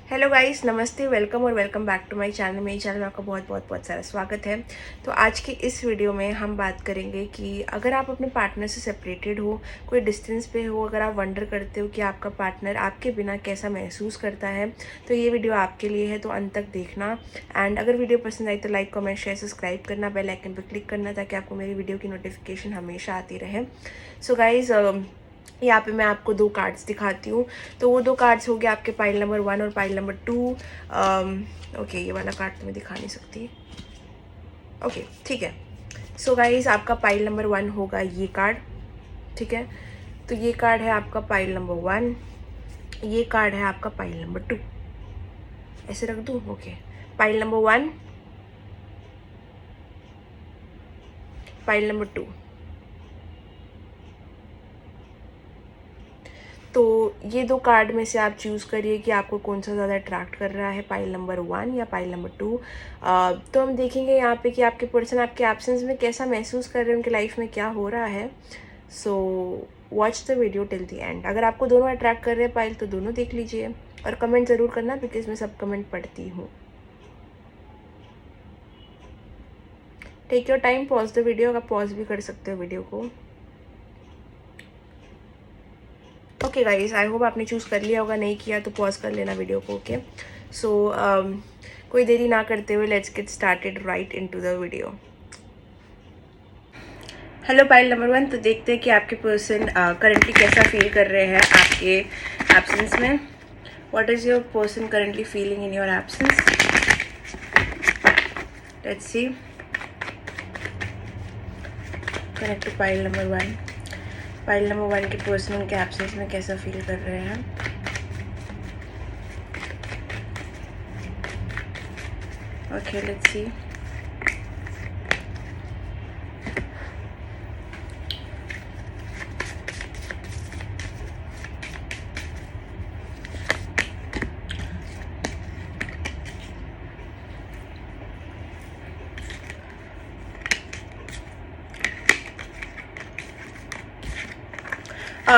Hello guys, नमस्ते, welcome और welcome back to my channel. मेरे चैनल में आपका बहुत बहुत बहुत सारा स्वागत है। तो आज की इस वीडियो में हम बात करेंगे कि अगर आप अपने पार्टनर से सेपरेटेड हो, कोई डिस्टेंस पे हो, अगर आप वंडर करते हो कि आपका पार्टनर आपके बिना कैसा महसूस करता है, तो ये वीडियो आपके लिए है, तो अंत तक देखना। एंड अगर वीडियो पसंद आई तो लाइक, कमेंट, शेयर, सब्सक्राइब करना, बेल आइकन पर क्लिक करना ताकि आपको मेरी वीडियो की नोटिफिकेशन हमेशा आती रहे। सो गाइज, यहाँ पे मैं आपको दो कार्ड्स दिखाती हूँ। तो वो दो कार्ड्स हो गए आपके पाइल नंबर 1 और पाइल नंबर 2। ओके, ये वाला कार्ड तो मैं दिखा नहीं सकती। ओके, ठीक है। सो गाइस, आपका पाइल नंबर 1 होगा ये कार्ड, ठीक है। तो ये कार्ड है आपका पाइल नंबर 1, ये कार्ड है आपका पाइल नंबर 2। ऐसे रख दूँ? Okay, pile number 1, pile number 2। तो ये दो कार्ड में से आप चूज़ करिए कि आपको कौन सा ज़्यादा अट्रैक्ट कर रहा है, पाइल नंबर 1 या पाइल नंबर 2। तो हम देखेंगे यहाँ पे कि आपके पर्सन आपके एब्सेंस में कैसा महसूस कर रहे हैं, उनके लाइफ में क्या हो रहा है। So watch the video till the end. अगर आपको दोनों अट्रैक्ट कर रहे हैं पाइल तो दोनों देख लीजिए और कमेंट ज़रूर करना, बिकॉज मैं सब कमेंट पढ़ती हूँ। Take your time, pause the video. आप पॉज भी कर सकते हो वीडियो को। ओके गाइस, आई होप आपने चूज़ कर लिया होगा, नहीं किया तो पॉज कर लेना वीडियो को। ओके, सो कोई देरी ना करते हुए let's get started right into the video. Hello pile number 1, तो देखते हैं कि आपके पर्सन करंटली कैसा फील कर रहे हैं आपके एब्सेंस में। What is your person currently feeling in your absence? Let's see. Connect to pile number 1। Pile number 1 के पर्सन उनके एब्सेंस में कैसा फील कर रहे हैं? Okay, let's see.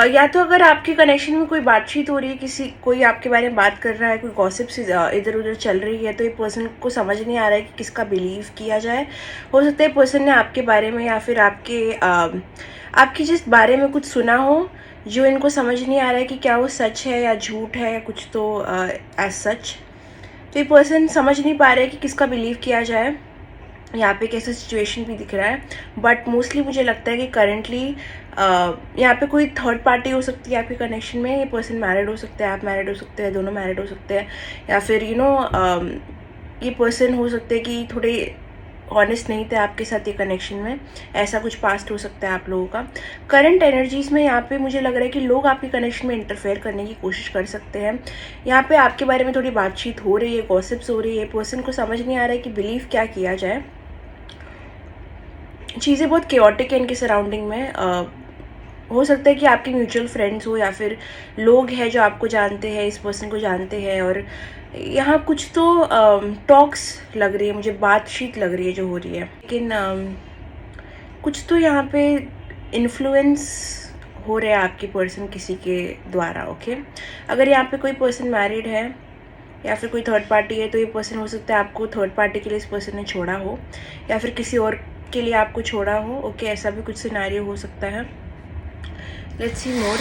या तो अगर आपके कनेक्शन में कोई बातचीत हो रही है, कोई आपके बारे में बात कर रहा है, कोई गॉसिप्स इधर उधर चल रही है, तो ये पर्सन को समझ नहीं आ रहा है कि किसका बिलीव किया जाए। हो सकता है पर्सन ने आपके बारे में या फिर आपके जिस बारे में कुछ सुना हो जो इनको समझ नहीं आ रहा है कि क्या वो सच है या झूठ है या कुछ, तो एज सच तो ये पर्सन समझ नहीं पा रहे कि किसका बिलीव किया जाए। यहाँ पे कैसा सिचुएशन भी दिख रहा है, बट मोस्टली मुझे लगता है कि करेंटली यहाँ पे कोई थर्ड पार्टी हो सकती है आपके कनेक्शन में। ये पर्सन मैरिड हो सकता है, आप मैरिड हो सकते हैं, दोनों मैरिड हो सकते हैं, या फिर ये पर्सन हो सकते हैं कि थोड़े ऑनेस्ट नहीं थे आपके साथ ये कनेक्शन में। ऐसा कुछ पास्ट हो सकता है आप लोगों का। करंट एनर्जीज में यहाँ पे मुझे लग रहा है कि लोग आपके कनेक्शन में इंटरफेयर करने की कोशिश कर सकते हैं। यहाँ पे आपके बारे में थोड़ी बातचीत हो रही है, गॉसिप्स हो रही है, पर्सन को समझ नहीं आ रहा है कि बिलीव क्या किया जाए। चीज़ें बहुत केओटिक है इनके सराउंडिंग में। हो सकता है कि आपके म्यूचुअल फ्रेंड्स हो या फिर लोग हैं जो आपको जानते हैं, इस पर्सन को जानते हैं, और यहाँ कुछ तो टॉक्स लग रही है मुझे, बातचीत लग रही है जो हो रही है, लेकिन कुछ तो यहाँ पे इन्फ्लुएंस हो रहा है आपके पर्सन किसी के द्वारा। ओके, अगर यहाँ पे कोई पर्सन मैरिड है या फिर कोई थर्ड पार्टी है, तो ये पर्सन हो सकता है आपको थर्ड पार्टी के लिए इस पर्सन ने छोड़ा हो, या फिर किसी और के लिए आपको छोड़ा हो। ओके, ऐसा भी कुछ सिनेरियो हो सकता है। लेट्स सी मोर।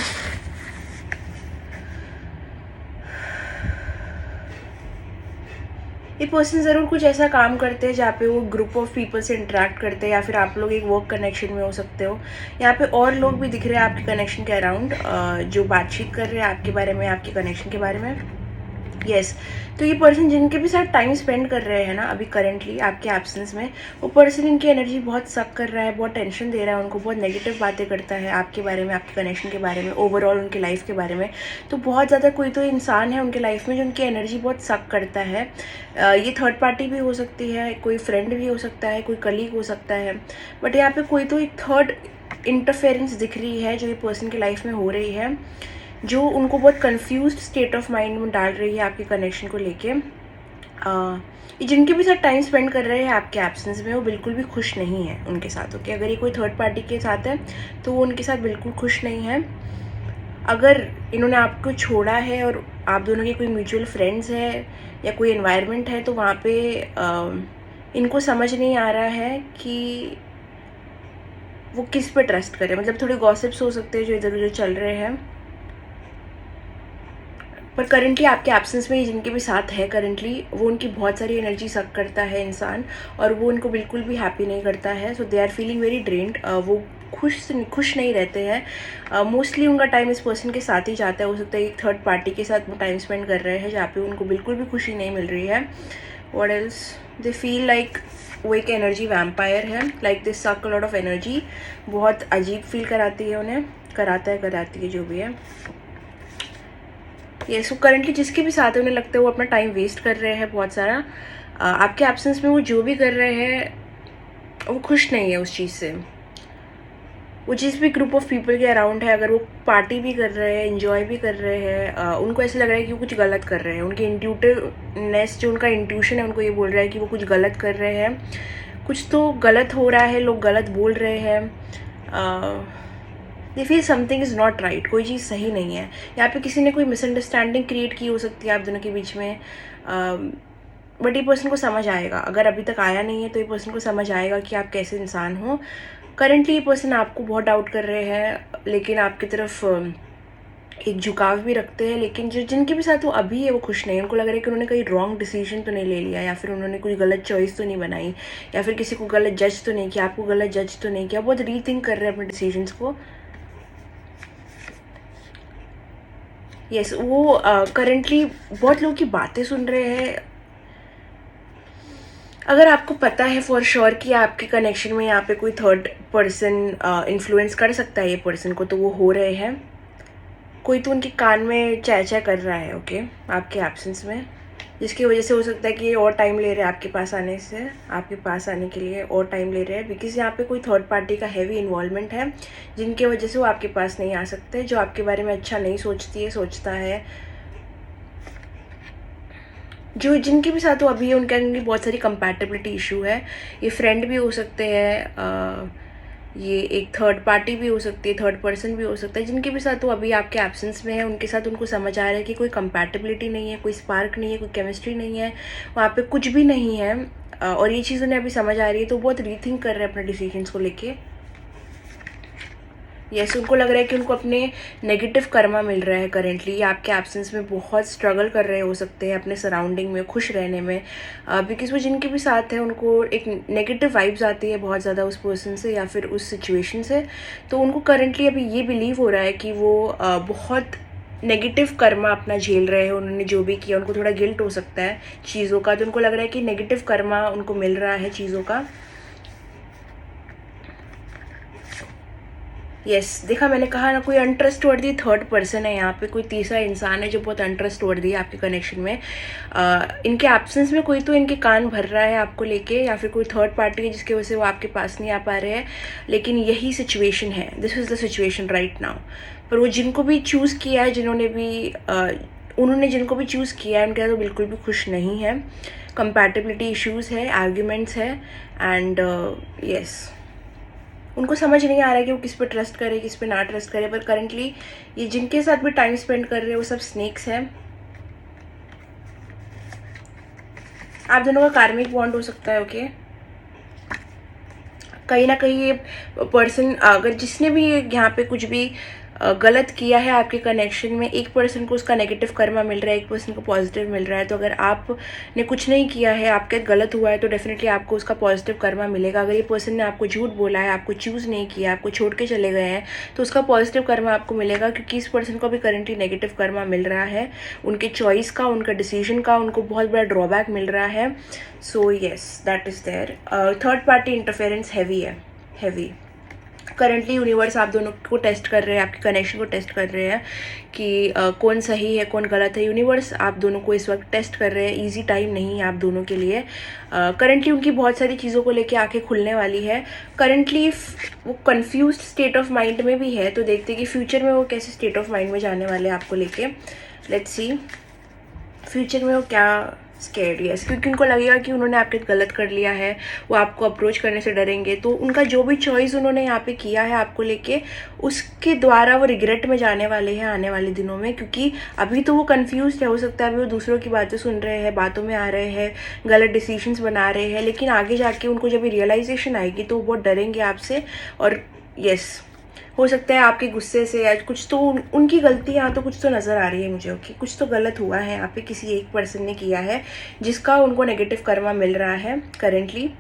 ये पर्सन ज़रूर कुछ ऐसा काम करते हैं जहाँ पे वो ग्रुप ऑफ पीपल से इंटरेक्ट करते हैं, या फिर आप लोग एक वर्क कनेक्शन में हो सकते हो। यहाँ पे और लोग भी दिख रहे हैं आपके कनेक्शन के अराउंड जो बातचीत कर रहे हैं आपके बारे में, आपके कनेक्शन के बारे में। यस, तो ये पर्सन जिनके भी साथ टाइम स्पेंड कर रहे हैं ना अभी करेंटली आपके एब्सेंस में, वो पर्सन इनकी एनर्जी बहुत सक कर रहा है, बहुत टेंशन दे रहा है उनको, बहुत नेगेटिव बातें करता है आपके बारे में, आपके कनेक्शन के बारे में, ओवरऑल उनकी लाइफ के बारे में। तो बहुत ज़्यादा कोई तो इंसान है उनके लाइफ में जो उनकी एनर्जी बहुत सक करता है। ये थर्ड पार्टी भी हो सकती है, कोई फ्रेंड भी हो सकता है, कोई कलीग हो सकता है, बट यहाँ पे कोई तो एक थर्ड इंटरफेरेंस दिख रही है जो ये पर्सन की लाइफ में हो रही है, जो उनको बहुत कंफ्यूज्ड स्टेट ऑफ माइंड में डाल रही है आपके कनेक्शन को लेके। ये जिनके भी साथ टाइम स्पेंड कर रहे हैं आपके एब्सेंस में, वो बिल्कुल भी खुश नहीं है उनके साथ। ओके, अगर ये कोई थर्ड पार्टी के साथ है तो वो उनके साथ बिल्कुल खुश नहीं है। अगर इन्होंने आपको छोड़ा है और आप दोनों के कोई म्यूचुअल फ्रेंड्स है या कोई एनवायरनमेंट है, तो वहाँ पे इनको समझ नहीं आ रहा है कि वो किस पे ट्रस्ट करें। मतलब थोड़े गॉसिप्स हो सकते हैं जो इधर उधर चल रहे हैं, पर करंटली आपके एब्सेंस में जिनके भी साथ है करंटली, वो उनकी बहुत सारी एनर्जी सक करता है इंसान, और वो उनको बिल्कुल भी हैप्पी नहीं करता है। So they are feeling very drained. वो खुश नहीं रहते हैं। मोस्टली उनका टाइम इस पर्सन के साथ ही जाता है। हो सकता है एक थर्ड पार्टी के साथ वो टाइम स्पेंड कर रहे हैं जहाँ पे उनको बिल्कुल भी खुशी नहीं मिल रही है। What else, they feel like वो एक एनर्जी वैम्पायर है, लाइक दिस सक लॉट ऑफ एनर्जी। बहुत अजीब फील कराती है उन्हें, कराती है जो भी है। ये सो करंटली जिसके भी साथ है उन्हें लगता है वो अपना टाइम वेस्ट कर रहे हैं बहुत सारा। आपके एब्सेंस में वो जो भी कर रहे हैं वो खुश नहीं है उस चीज़ से। वो जिस भी ग्रुप ऑफ पीपल के अराउंड है, अगर वो पार्टी भी कर रहे हैं, इंजॉय भी कर रहे हैं, उनको ऐसे लग रहा है कि वो कुछ गलत कर रहे हैं। उनकी इंट्यूटिवनेस, जो उनका इंट्यूशन है, उनको ये बोल रहा है कि वो कुछ गलत कर रहे हैं, कुछ तो गलत हो रहा है, लोग गलत बोल रहे हैं। They feel something is not right, कोई चीज़ सही नहीं है। यहाँ पे किसी ने कोई मिसअंडरस्टैंडिंग क्रिएट की हो सकती है आप दोनों के बीच में। बट ये पर्सन को समझ आएगा, अगर अभी तक आया नहीं है तो ये पर्सन को समझ आएगा कि आप कैसे इंसान हो। करंटली ये पर्सन आपको बहुत डाउट कर रहे हैं, लेकिन आपकी तरफ एक झुकाव भी रखते हैं। लेकिन जो जिनके भी साथ वो अभी है वो खुश नहीं है। उनको लग रहा है कि उन्होंने कोई रॉन्ग डिसीजन तो नहीं ले लिया, या फिर उन्होंने कोई गलत चॉइस तो नहीं बनाई, या फिर किसी को गलत जज तो नहीं किया, आपको गलत जज तो नहीं किया। बहुत रीथिंक कर रहे हैं अपने डिसीजंस को। यस, वो करंटली बहुत लोगों की बातें सुन रहे हैं। अगर आपको पता है फॉर श्योर कि आपके कनेक्शन में यहाँ पे कोई थर्ड पर्सन इन्फ्लुएंस कर सकता है ये पर्सन को, तो वो हो रहे हैं। कोई तो उनके कान में चै कर रहा है, ओके, आपके एब्सेंस में, जिसकी वजह से हो सकता है कि ये और टाइम ले रहे हैं आपके पास आने के लिए और टाइम ले रहे हैं, बिकॉज यहाँ पे कोई थर्ड पार्टी का हैवी इन्वॉल्वमेंट है, जिनके वजह से वो आपके पास नहीं आ सकते। जो आपके बारे में अच्छा नहीं सोचता है, जो जिनके भी साथ वो अभी है उनके अंदर बहुत सारी कंपैटिबिलिटी इशू है। ये फ्रेंड भी हो सकते हैं, ये एक थर्ड पार्टी भी हो सकती है, थर्ड पर्सन भी हो सकता है। जिनके भी साथ वो अभी आपके एब्सेंस में है, उनके साथ उनको समझ आ रहा है कि कोई कंपैटिबिलिटी नहीं है, कोई स्पार्क नहीं है, कोई केमिस्ट्री नहीं है, वहाँ पे कुछ भी नहीं है। और ये चीज़ उन्हें अभी समझ आ रही है, तो बहुत रीथिंक कर रहे हैं अपने डिसीजंस को लेके। यस, उनको लग रहा है कि उनको अपने नेगेटिव कर्मा मिल रहा है करेंटली। ये आपके एब्सेंस में बहुत स्ट्रगल कर रहे हो सकते हैं अपने सराउंडिंग में खुश रहने में, बिकॉज वो जिनके भी साथ है उनको एक नेगेटिव वाइब्स आती है बहुत ज़्यादा उस पर्सन से या फिर उस सिचुएशन से। तो उनको करेंटली अभी ये बिलीव हो रहा है कि वो बहुत नेगेटिव कर्मा अपना झेल रहे हैं। उन्होंने जो भी किया, उनको थोड़ा गिल्ट हो सकता है चीज़ों का, तो उनको लग रहा है कि नेगेटिव कर्मा उनको मिल रहा है चीज़ों का। यस, देखा मैंने कहा ना, कोई अनट्रस्टवर्दी थर्ड पर्सन है यहाँ पे, कोई तीसरा इंसान है जो बहुत अनट्रस्टवर्दी है आपके कनेक्शन में। इनके एब्सेंस में कोई तो इनके कान भर रहा है आपको लेके, या फिर कोई थर्ड पार्टी है जिसकी वजह से वो आपके पास नहीं आ पा रहे हैं। लेकिन यही सिचुएशन है, this is the situation right now. पर वो जिनको भी चूज़ किया है, उन्होंने जिनको भी चूज़ किया है, उनके साथ तो बिल्कुल भी खुश नहीं है। कंपैटिबिलिटी इश्यूज़ है, आर्ग्यूमेंट्स है, एंड यस, उनको समझ नहीं आ रहा है कि वो किस पे ट्रस्ट करे, किस पे ना ट्रस्ट करे। पर करंटली ये जिनके साथ भी टाइम स्पेंड कर रहे हैं वो सब स्नेक्स हैं। आप दोनों का कार्मिक बॉन्ड हो सकता है, ओके। कहीं ना कहीं ये पर्सन, अगर जिसने भी यहाँ पे कुछ भी गलत किया है आपके कनेक्शन में, एक पर्सन को उसका नेगेटिव कर्मा मिल रहा है, एक पर्सन को पॉजिटिव मिल रहा है। तो अगर आपने कुछ नहीं किया है, आपके गलत हुआ है, तो डेफिनेटली आपको उसका पॉजिटिव कर्मा मिलेगा। अगर ये पर्सन ने आपको झूठ बोला है, आपको चूज़ नहीं किया, आपको छोड़ के चले गए हैं, तो उसका पॉजिटिव कर्मा आपको मिलेगा, क्योंकि इस पर्सन को भी करेंटली नेगेटिव कर्मा मिल रहा है। उनके चॉइस का, उनका डिसीजन का उनको बहुत बड़ा ड्रॉबैक मिल रहा है। So yes, that is there. Third party interference heavy currently universe आप दोनों को टेस्ट कर रहे हैं, आपके कनेक्शन को टेस्ट कर रहे हैं कि कौन सही है कौन गलत है। यूनिवर्स आप दोनों को इस वक्त टेस्ट कर रहे हैं। इजी टाइम नहीं है आप दोनों के लिए। करंटली उनकी बहुत सारी चीज़ों को लेके आंखें खुलने वाली है। करंटली वो कंफ्यूज्ड स्टेट ऑफ माइंड में भी है, तो देखते हैं कि फ्यूचर में वो कैसे स्टेट ऑफ माइंड में जाने वाले हैं आपको लेके। लेट्स सी फ्यूचर में वो क्या स्कैर्ड, यस, क्योंकि उनको लगेगा कि उन्होंने आपके गलत कर लिया है, वो आपको अप्रोच करने से डरेंगे। तो उनका जो भी चॉइस उन्होंने यहाँ पे किया है आपको लेके, उसके द्वारा वो रिग्रेट में जाने वाले हैं आने वाले दिनों में, क्योंकि अभी तो वो कंफ्यूज है। हो सकता है अभी वो दूसरों की बातें सुन रहे हैं, बातों में आ रहे हैं, गलत डिसीजंस बना रहे हैं, लेकिन आगे जाके उनको जब रियलाइजेशन आएगी तो वो बहुत डरेंगे आपसे। और यस, हो सकता है आपके गुस्से से या कुछ तो उनकी गलती यहाँ तो कुछ तो नज़र आ रही है मुझे। ओके, कुछ तो गलत हुआ है यहाँ पे, किसी एक पर्सन ने किया है जिसका उनको नेगेटिव कर्मा मिल रहा है करेंटली।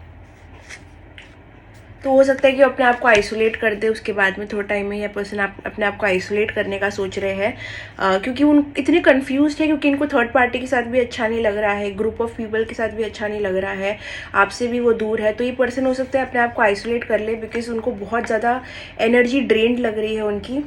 तो हो सकता है कि वो अपने आप को आइसोलेट कर दे उसके बाद में थोड़ा टाइम में, या पर्सन अपने आप को आइसोलेट करने का सोच रहे हैं, क्योंकि उन इतने कंफ्यूज है, क्योंकि इनको थर्ड पार्टी के साथ भी अच्छा नहीं लग रहा है, ग्रुप ऑफ पीपल के साथ भी अच्छा नहीं लग रहा है, आपसे भी वो दूर है। तो ये पर्सन हो सकता है अपने आप को आइसोलेट कर ले, बिकॉज उनको बहुत ज़्यादा एनर्जी ड्रेन्ड लग रही है उनकी।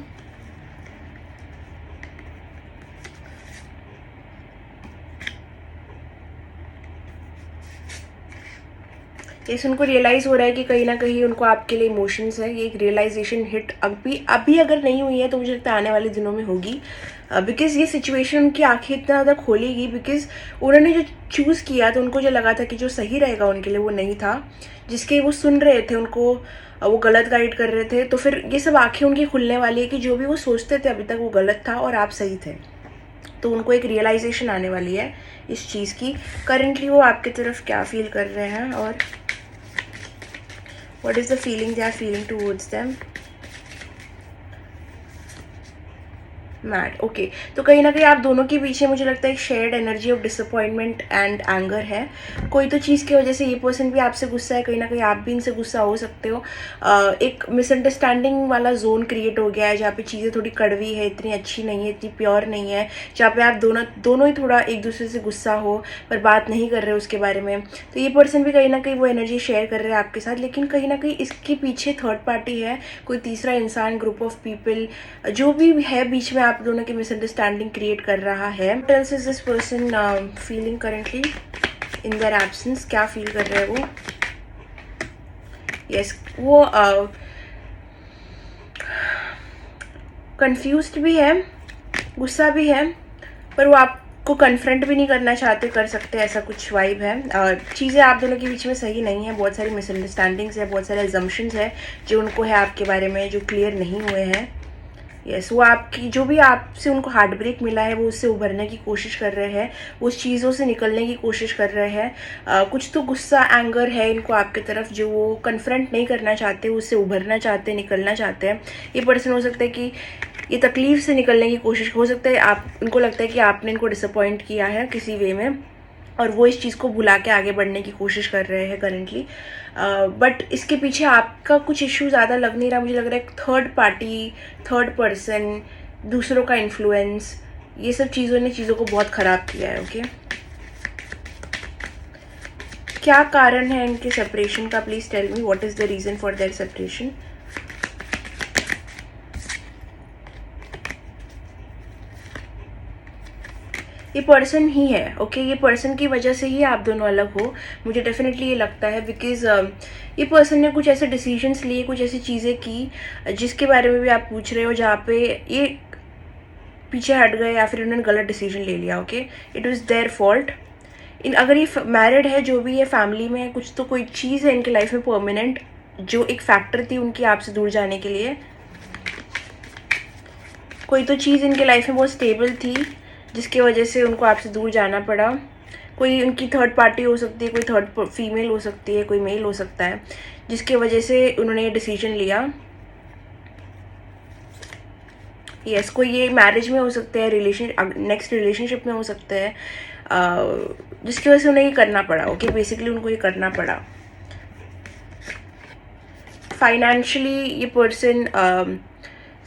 जैसे उनको रियलाइज़ हो रहा है कि कहीं ना कहीं उनको आपके लिए इमोशंस है। ये एक रियलाइजेशन हिट अभी अगर नहीं हुई है तो मुझे लगता है आने वाले दिनों में होगी, बिकॉज ये सिचुएशन उनकी आंखें इतना ज़्यादा खोलेगी, बिकॉज उन्होंने जो चूज़ किया तो उनको जो लगा था कि जो सही रहेगा उनके लिए वो नहीं था, जिसके वो सुन रहे थे उनको वो गलत गाइड कर रहे थे। तो फिर ये सब आंखें उनकी खुलने वाली है कि जो भी वो सोचते थे अभी तक वो गलत था और आप सही थे। तो उनको एक रियलाइजेशन आने वाली है इस चीज़ की। करेंटली वो आपकी तरफ क्या फील कर रहे हैं और what is the feeling they are feeling towards them? Mad, okay. तो कहीं ना कहीं आप दोनों के पीछे मुझे लगता है एक shared energy of disappointment and anger है। कोई तो चीज़ की वजह से ये पर्सन भी आपसे गुस्सा है, कहीं ना कहीं आप भी इनसे गुस्सा हो सकते हो। एक मिसअंडरस्टैंडिंग वाला जोन क्रिएट हो गया है जहाँ पे चीज़ें थोड़ी कड़वी है, इतनी अच्छी नहीं है, इतनी प्योर नहीं है, जहाँ पे आप दोनों ही थोड़ा एक दूसरे से गुस्सा हो पर बात नहीं कर रहे उसके बारे में। तो ये पर्सन भी कहीं ना कहीं वो एनर्जी शेयर कर रहे हैं आपके साथ, लेकिन कहीं ना कहीं इसके पीछे थर्ड पार्टी है, कोई तीसरा इंसान, ग्रुप ऑफ पीपल जो भी है बीच में आप दोनों की मिसअंडरस्टैंडिंग क्रिएट कर रहा है। What else is this person feeling currently in their absence? क्या फील कर रहे हैं वो? Yes, वो कंफ्यूज्ड भी है, गुस्सा भी है, पर वो आपको कन्फ्रंट भी नहीं करना चाहते, कर सकते, ऐसा कुछ वाइब है। चीज़ें आप दोनों के बीच में सही नहीं है, बहुत सारी मिसअंडरस्टैंडिंग्स है, बहुत सारे अजम्पशंस है जो उनको है आपके बारे में, जो क्लियर नहीं हुए हैं। यस, वो आपकी जो भी आपसे उनको हार्ट ब्रेक मिला है वो उससे उभरने की कोशिश कर रहे हैं, उस चीज़ों से निकलने की कोशिश कर रहे हैं। कुछ तो गुस्सा, एंगर है इनको आपके तरफ जो वो कन्फ्रंट नहीं करना चाहते, उससे उभरना चाहते हैं, निकलना चाहते हैं। ये पर्सन हो सकता है कि ये तकलीफ से निकलने की कोशिश, हो सकता है आप उनको लगता है कि आपने इनको डिसअपॉइंट किया है किसी वे में, और वो इस चीज़ को भुला के आगे बढ़ने की कोशिश कर रहे हैं करेंटली। बट इसके पीछे आपका कुछ इशू ज़्यादा लग नहीं रहा, मुझे लग रहा है थर्ड पार्टी, थर्ड पर्सन, दूसरों का इन्फ्लुएंस, ये सब चीज़ों ने चीज़ों को बहुत ख़राब किया है। ओके, क्या कारण है इनके सेपरेशन का? Please tell me what is the reason for their separation. ये पर्सन ही है। ओके, ये पर्सन की वजह से ही आप दोनों अलग हो, मुझे डेफिनेटली ये लगता है, बिकॉज ये पर्सन ने कुछ ऐसे डिसीजंस लिए, कुछ ऐसी चीज़ें की जिसके बारे में भी आप पूछ रहे हो, जहाँ पे ये पीछे हट गए या फिर उन्होंने गलत डिसीजन ले लिया। Okay, it was their fault. अगर ये मैरिड है, जो भी है, फैमिली में कुछ तो कोई चीज़ है इनकी लाइफ में परमानेंट, जो एक फैक्टर थी उनकी आपसे दूर जाने के लिए। कोई तो चीज़ इनके लाइफ में बहुत स्टेबल थी जिसकी वजह से उनको आपसे दूर जाना पड़ा। कोई उनकी थर्ड पार्टी हो सकती है, कोई थर्ड फीमेल हो सकती है, कोई मेल हो सकता है, जिसकी वजह से उन्होंने ये डिसीजन लिया। यस, कोई ये मैरिज में हो सकता है, नेक्स्ट रिलेशनशिप में हो सकता है, जिसकी वजह से उन्हें ये करना पड़ा। ओके, बेसिकली उनको ये करना पड़ा। फाइनेंशियली ये पर्सन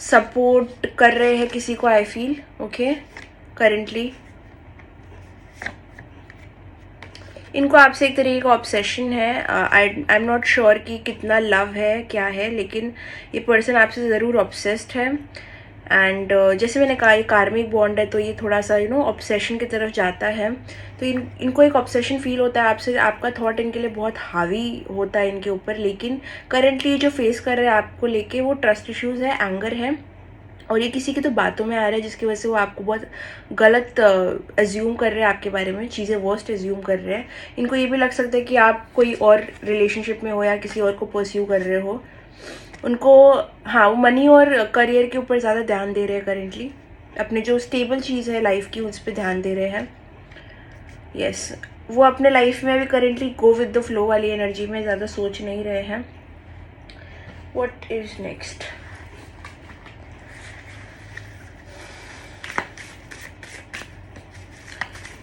सपोर्ट कर रहे हैं किसी को, आई फील। ओके, करेंटली इनको आपसे एक तरीके का ऑब्सेशन है। आई एम नॉट श्योर कि कितना लव है, क्या है, लेकिन ये पर्सन आपसे ज़रूर ऑब्सेस्ड है। एंड जैसे मैंने कहा, ये कार्मिक बॉन्ड है, तो ये थोड़ा सा ऑब्सेशन की तरफ जाता है। तो इनको एक ऑब्सेशन फील होता है आपसे, आपका थॉट इनके लिए बहुत हावी होता है इनके ऊपर। लेकिन करेंटली जो फेस कर रहे हैं आपको लेके, वो ट्रस्ट इश्यूज़ है, एंगर है, और ये किसी की तो बातों में आ रहा है जिसकी वजह से वो आपको बहुत गलत एज्यूम कर रहे हैं, आपके बारे में चीज़ें वर्स्ट एज्यूम कर रहे हैं। इनको ये भी लग सकता है कि आप कोई और रिलेशनशिप में हो या किसी और को परस्यू कर रहे हो। उनको हाँ, वो मनी और करियर के ऊपर ज़्यादा ध्यान दे रहे हैं करेंटली, अपने जो स्टेबल चीज़ है लाइफ की उस पर ध्यान दे रहे हैं। यस, वो अपने लाइफ में अभी currently go with the flow वाली एनर्जी में ज़्यादा सोच नहीं रहे हैं। What is next?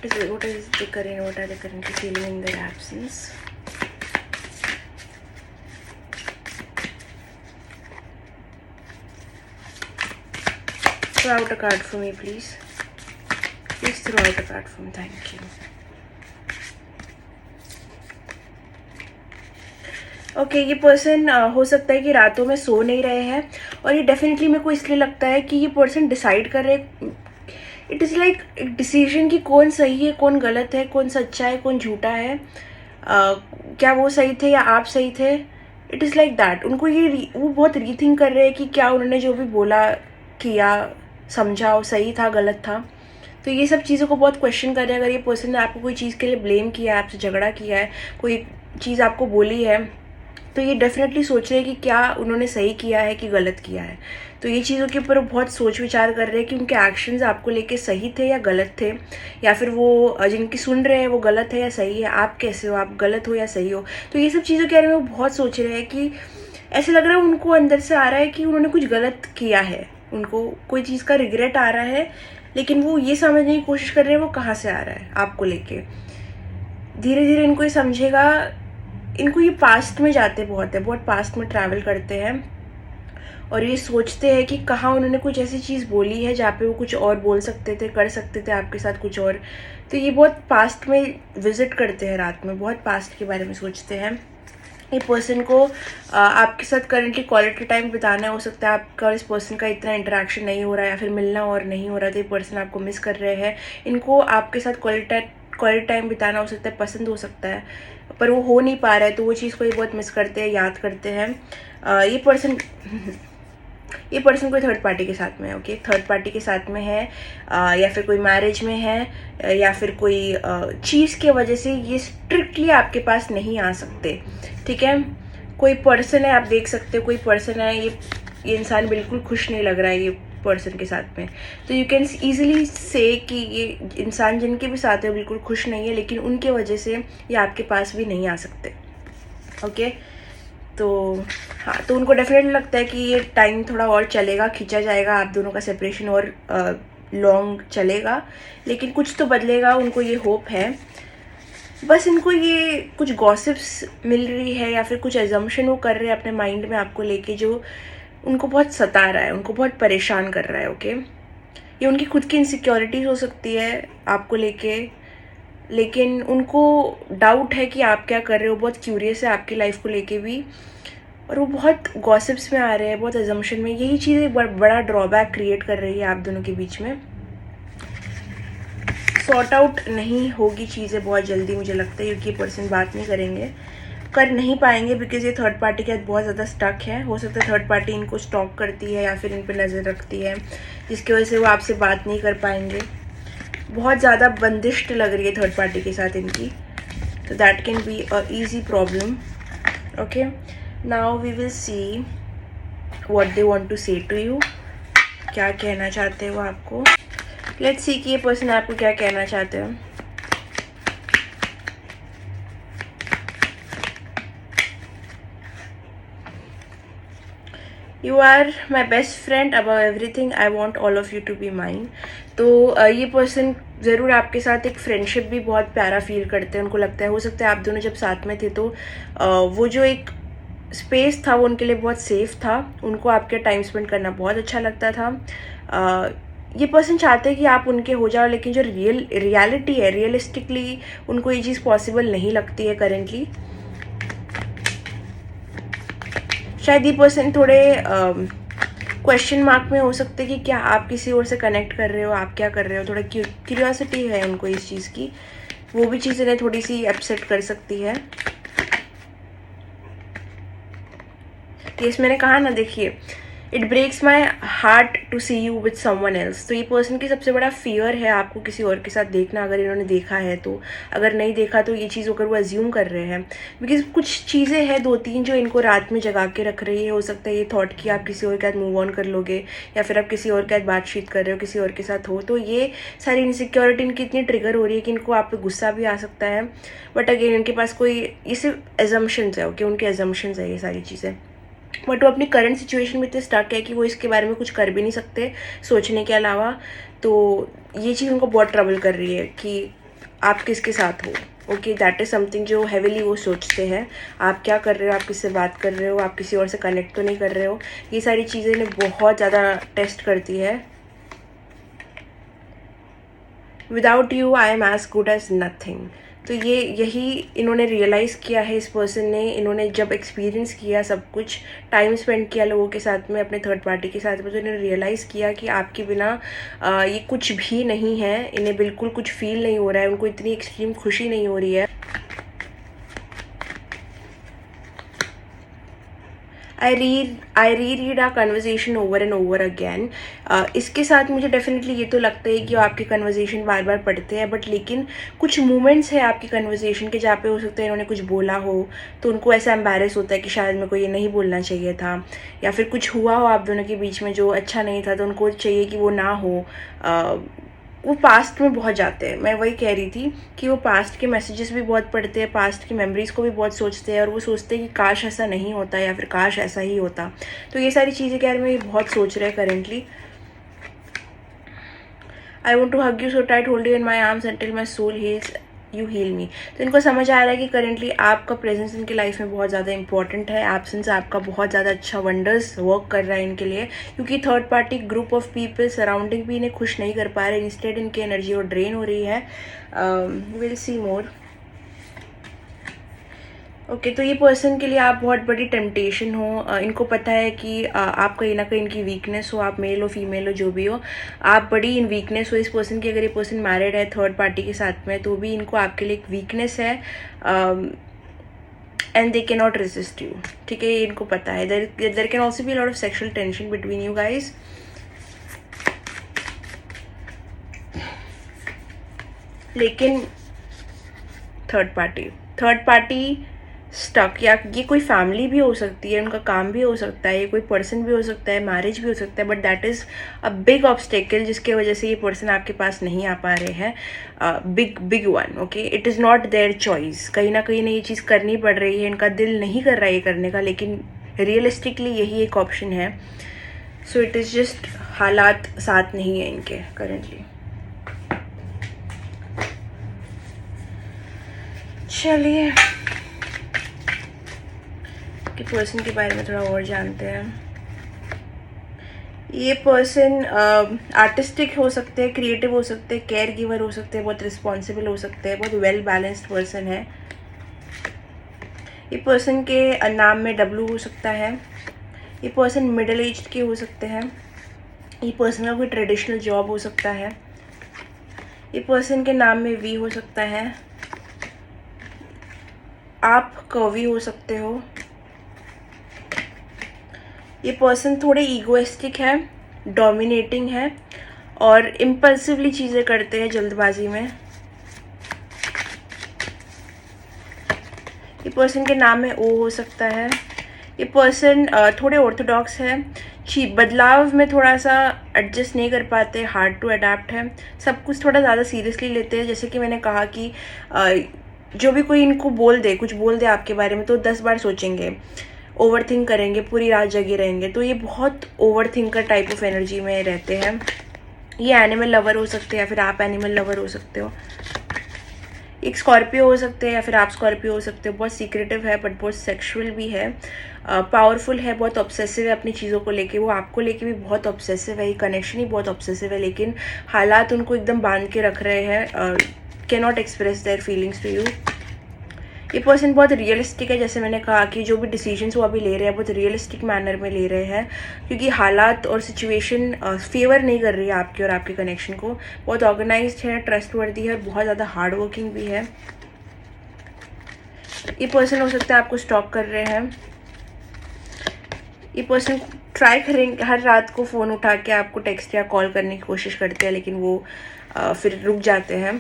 What is the current? What are they currently feeling in their absence? Throw out a card for me, please. Please throw out a card for me. Thank you. Okay, ये person हो सकता है कि रातों में सो नहीं रहे हैं, और ये डेफिनेटली मेरे को इसलिए लगता है कि ये पर्सन डिसाइड कर रहे, इट इज़ लाइक एक डिसीजन कि कौन सही है कौन गलत है, कौन सच्चा है कौन झूठा है, क्या वो सही थे या आप सही थे। It is like that. उनको ये वो बहुत रीथिंक कर रहे हैं कि क्या उन्होंने जो भी बोला किया समझा वो सही था गलत था। तो ये सब चीज़ों को बहुत क्वेश्चन कर रहे हैं। अगर ये पर्सन ने आपको कोई चीज़ के लिए ब्लेम किया है, आपसे झगड़ा किया है, कोई चीज़ आपको बोली है, तो ये डेफिनेटली सोच रहे हैं कि क्या उन्होंने सही किया है कि गलत किया है। तो ये चीज़ों के ऊपर बहुत सोच विचार कर रहे हैं कि उनके एक्शंस आपको लेके सही थे या गलत थे, या फिर वो जिनकी सुन रहे हैं वो गलत है या सही है, आप कैसे हो, आप गलत हो या सही हो। तो ये सब चीज़ों के बारे में वो बहुत सोच रहे हैं कि ऐसे लग रहा है उनको अंदर से आ रहा है कि उन्होंने कुछ गलत किया है, उनको कोई चीज़ का रिग्रेट आ रहा है, लेकिन वो ये समझने की कोशिश कर रहे हैं वो कहाँ से आ रहा है आपको लेके। धीरे धीरे इनको ये समझेगा, इनको ये पास्ट में जाते बहुत है, बहुत पास्ट में ट्रैवल करते हैं, और ये सोचते हैं कि कहाँ उन्होंने कुछ ऐसी चीज़ बोली है जहाँ पे वो कुछ और बोल सकते थे, कर सकते थे आपके साथ कुछ और। तो ये बहुत पास्ट में विजिट करते हैं रात में, बहुत पास्ट के बारे में सोचते हैं। ये पर्सन को आपके साथ करंटली क्वालिटी टाइम बिताना हो सकता है, आपका इस पर्सन का इतना इंटरेक्शन नहीं हो रहा है या फिर मिलना और नहीं हो रहा, तो ये पर्सन आपको मिस कर रहे हैं। इनको आपके साथ क्वालिटी टाइम बिताना हो सकता है, पसंद हो सकता है, पर वो हो नहीं पा रहा है, तो वो चीज़ को ये बहुत मिस करते हैं, याद करते हैं। ये पर्सन कोई थर्ड पार्टी के साथ में है, ओके, थर्ड पार्टी के साथ में है, या फिर कोई मैरिज में है, या फिर कोई चीज़ के वजह से ये स्ट्रिक्टली आपके पास नहीं आ सकते, ठीक है। कोई पर्सन है, आप देख सकते हो कोई पर्सन है, ये इंसान बिल्कुल खुश नहीं लग रहा है ये पर्सन के साथ में, तो यू कैन ईजिली से कि ये इंसान जिनके भी साथ है बिल्कुल खुश नहीं है, लेकिन उनके वजह से ये आपके पास भी नहीं आ सकते, ओके। तो हाँ, तो उनको डेफिनेटली लगता है कि ये टाइम थोड़ा और चलेगा, खींचा जाएगा, आप दोनों का सेपरेशन और लॉन्ग चलेगा, लेकिन कुछ तो बदलेगा, उनको ये होप है। बस इनको ये कुछ गॉसिप्स मिल रही है या फिर कुछ एजम्पशन वो कर रहे हैं अपने माइंड में आपको लेके, जो उनको बहुत सता रहा है, उनको बहुत परेशान कर रहा है, ओके। ये उनकी खुद की इनसिक्योरिटीज़ हो सकती है आपको लेके, लेकिन उनको डाउट है कि आप क्या कर रहे हो, बहुत क्यूरियस है आपकी लाइफ को लेके भी, और वो बहुत गॉसिप्स में आ रहे हैं, बहुत एजम्पशन में। यही चीज़ एक बड़ा ड्रॉबैक क्रिएट कर रही है आप दोनों के बीच में। सॉर्ट आउट नहीं होगी चीज़ें बहुत जल्दी, मुझे लगता है, क्योंकि ये पर्सन बात नहीं करेंगे, कर नहीं पाएंगे, बिकॉज ये थर्ड पार्टी के साथ बहुत ज़्यादा स्टक है। हो सकता है थर्ड पार्टी इनको स्टॉक करती है या फिर इन पर नज़र रखती है, जिसकी वजह से वो आपसे बात नहीं कर पाएंगे। बहुत ज़्यादा बंदिश लग रही है थर्ड पार्टी के साथ इनकी, तो that can be a easy problem, okay. Now we will see what they want to say to you, क्या कहना चाहते हैं वो आपको। लेट्स सी कि ये पर्सन आपको क्या कहना चाहते हैं। You are my best friend above everything, I want all of you to be mine. तो ये पर्सन ज़रूर आपके साथ एक फ्रेंडशिप भी बहुत प्यारा फील करते हैं, उनको लगता है, हो सकता है आप दोनों जब साथ में थे तो वो जो एक स्पेस था वो उनके लिए बहुत सेफ था, उनको आपके टाइम स्पेंड करना बहुत अच्छा लगता था। ये पर्सन चाहते हैं कि आप उनके हो जाओ, लेकिन जो रियलिटी है, रियलिस्टिकली उनको ये चीज़ पॉसिबल नहीं लगती है करेंटली। शायद ये पर्सन थोड़े क्वेश्चन मार्क में हो सकते हैं कि क्या आप किसी और से कनेक्ट कर रहे हो, आप क्या कर रहे हो, थोड़ा क्यूरियोसिटी है उनको इस चीज़ की, वो भी चीज़ इन्हें थोड़ी सी अपसेट कर सकती है। यस, मैंने कहा ना, देखिए it breaks my heart to see you with someone else. तो ये पर्सन की सबसे बड़ा फियर है आपको किसी और के साथ देखना, अगर इन्होंने देखा है तो। अगर नहीं देखा तो ये चीज़ होकर वो अज्यूम कर रहे हैं, बिकॉज कुछ चीज़ें हैं 2-3 जो इनको रात में जगा के रख रही है। हो सकता है ये थॉट कि आप किसी और के साथ मूव ऑन कर लोगे, या फिर आप किसी और के साथ बातचीत कर रहे हो, किसी और के साथ हो, तो ये सारी इनसिक्योरिटी इनकी इतनी ट्रिगर हो रही है कि इनको आप पे गुस्सा भी आ सकता है। बट अगेन इनके पास कोई, ये सिर्फ एजम्पशंस है, ओके, उनके एजम्पशंस है ये सारी चीज़ें। बट वो अपनी करंट सिचुएशन में इतने स्टक है कि वो इसके बारे में कुछ कर भी नहीं सकते सोचने के अलावा। तो ये चीज़ उनको बहुत ट्रबल कर रही है कि आप किसके साथ हो। ओके, दैट इज़ समथिंग जो हेविली वो सोचते हैं। आप क्या कर रहे हो, आप किससे बात कर रहे हो, आप किसी और से कनेक्ट तो नहीं कर रहे हो। ये सारी चीज़ें इन्हें बहुत ज़्यादा टेस्ट करती है। Without you I am as good as nothing. तो ये यही इन्होंने रियलाइज़ किया है, इस पर्सन ने। इन्होंने जब एक्सपीरियंस किया सब कुछ, टाइम स्पेंड किया लोगों के साथ में, अपने थर्ड पार्टी के साथ में, तो इन्होंने रियलाइज़ किया कि आपके बिना ये कुछ भी नहीं है। इन्हें बिल्कुल कुछ फील नहीं हो रहा है, उनको इतनी एक्सट्रीम खुशी नहीं हो रही है। I read a conversation over and over again. इसके साथ मुझे डेफिनेटली ये तो लगता है कि वो आपकी कन्वर्जेशन बार बार पढ़ते हैं, बट लेकिन कुछ मोमेंट्स है आपकी कन्वर्जेशन के जहाँ पे हो सकता है इन्होंने कुछ बोला हो तो उनको ऐसा एम्बैरेस होता है कि शायद मेरे को ये नहीं बोलना चाहिए था, या फिर कुछ हुआ हो आप दोनों के बीच में जो अच्छा नहीं था, तो उनको चाहिए कि वो ना हो। वो पास्ट में बहुत जाते हैं। मैं वही कह रही थी कि वो पास्ट के मैसेजेस भी बहुत पढ़ते हैं, पास्ट की मेमोरीज को भी बहुत सोचते हैं, और वो सोचते हैं कि काश ऐसा नहीं होता, या फिर काश ऐसा ही होता। तो ये सारी चीज़ें के बारे में ये बहुत सोच रहे हैं currently. I want to hug you so tight, hold you in my arms until my soul heals, you heal me. तो इनको समझ आ रहा है कि करेंटली आपका प्रेजेंस इनकी लाइफ में बहुत ज़्यादा इंपॉर्टेंट है। एब्सेंस आपका बहुत ज़्यादा अच्छा वंडर्स वर्क कर रहा है इनके लिए, क्योंकि third party group of people surrounding भी इन्हें खुश नहीं कर पा रहे। इंस्टेड इनकी एनर्जी और ड्रेन हो रही है। Will see more. ओके, तो ये पर्सन के लिए आप बहुत बड़ी टेम्पटेशन हो। इनको पता है कि आप कहीं ना कहीं इनकी वीकनेस हो, आप मेल हो फीमेल हो जो भी हो, आप बड़ी इन वीकनेस हो इस पर्सन की। अगर ये पर्सन मैरिड है थर्ड पार्टी के साथ में, तो भी इनको आपके लिए एक वीकनेस है, and they can not resist you. ठीक है, ये इनको पता है। There can also be a lot of sexual tension between you guys. लेकिन थर्ड पार्टी स्टक, या ये कोई फैमिली भी हो सकती है, उनका काम भी हो सकता है, ये कोई पर्सन भी हो सकता है, मैरिज भी हो सकता है, but that is a big obstacle जिसके वजह से ये पर्सन आपके पास नहीं आ पा रहे हैं। Big one. Okay, it is not their choice. कहीं ना कहीं ये चीज़ करनी पड़ रही है, इनका दिल नहीं कर रहा है ये करने का, लेकिन रियलिस्टिकली यही एक ऑप्शन है। सो इट इज़ जस्ट हालात साथ नहीं है इनके करेंटली। चलिए कि पर्सन के बारे में थोड़ा और जानते हैं। ये पर्सन आर्टिस्टिक हो सकते हैं, क्रिएटिव हो सकते हैं, केयर गिवर हो सकते हैं, बहुत रिस्पॉन्सिबल हो सकते हैं, बहुत वेल बैलेंस्ड पर्सन है। ये पर्सन के नाम में डब्लू हो सकता है। ये पर्सन मिडिल एज के हो सकते हैं। ये पर्सन का कोई ट्रेडिशनल जॉब हो सकता है। ये पर्सन के नाम में वी हो सकता है। आप कवी हो सकते हो। ये पर्सन थोड़े ईगोइस्टिक है, डोमिनेटिंग है, और इम्पल्सिवली चीज़ें करते हैं जल्दबाजी में। ये पर्सन के नाम में ओ हो सकता है। ये पर्सन थोड़े ऑर्थोडॉक्स है, बदलाव में थोड़ा सा एडजस्ट नहीं कर पाते, हार्ड टू अडेप्ट है, सब कुछ थोड़ा ज़्यादा सीरियसली लेते हैं। जैसे कि मैंने कहा कि जो भी कोई इनको कुछ बोल दे आपके बारे में, तो 10 बार सोचेंगे, ओवर थिंक करेंगे, पूरी रात जगे रहेंगे। तो ये बहुत over thinker type of energy में रहते हैं। ये एनिमल लवर हो सकते हैं, या फिर आप एनिमल लवर हो सकते हो। एक स्कॉर्पियो हो सकते हैं, या फिर आप स्कॉर्पियो हो सकते हो। बहुत सीक्रेटिव है, बट बहुत सेक्सुअल भी है, पावरफुल है, बहुत ऑब्सेसिव है अपनी चीज़ों को लेके। वो आपको लेके भी बहुत ऑब्सेसिव है, ये कनेक्शन ही बहुत ऑब्सेसिव है, लेकिन हालात उनको एकदम बांध के रख रहे हैं, can not express their feelings to you. ये पर्सन बहुत रियलिस्टिक है, जैसे मैंने कहा कि जो भी डिसीजंस वो अभी ले रहे हैं बहुत रियलिस्टिक मैनर में ले रहे हैं, क्योंकि हालात और सिचुएशन फेवर नहीं कर रही है आपके और आपके कनेक्शन को। बहुत ऑर्गेनाइज्ड है, ट्रस्टवर्दी है, बहुत ज़्यादा हार्ड वर्किंग भी है। ये पर्सन हो सकता है आपको स्टॉक कर रहे हैं। ये पर्सन ट्राई करेंगे, हर रात को फ़ोन उठा के आपको टेक्स्ट या कॉल करने की कोशिश करते हैं, लेकिन वो फिर रुक जाते हैं।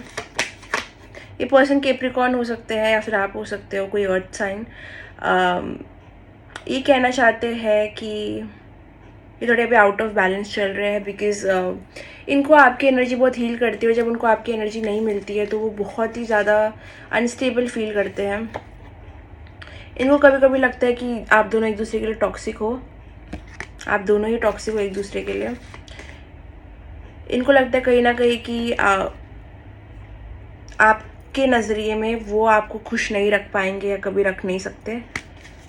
ये पर्सन कैप्रिकॉर्न हो सकते हैं या फिर आप हो सकते हो, कोई अर्थ साइन। ये कहना चाहते हैं कि ये थोड़े अभी आउट ऑफ बैलेंस चल रहे हैं, बिकॉज इनको आपकी एनर्जी बहुत हील करती है, और जब उनको आपकी एनर्जी नहीं मिलती है तो वो बहुत ही ज़्यादा अनस्टेबल फील करते हैं। इनको कभी कभी लगता है कि आप दोनों एक दूसरे के लिए टॉक्सिक हो, आप दोनों ही टॉक्सिक हो एक दूसरे के लिए। इनको लगता है कहीं ना कहीं कि आपके नज़रिए में वो आपको खुश नहीं रख पाएंगे या कभी रख नहीं सकते।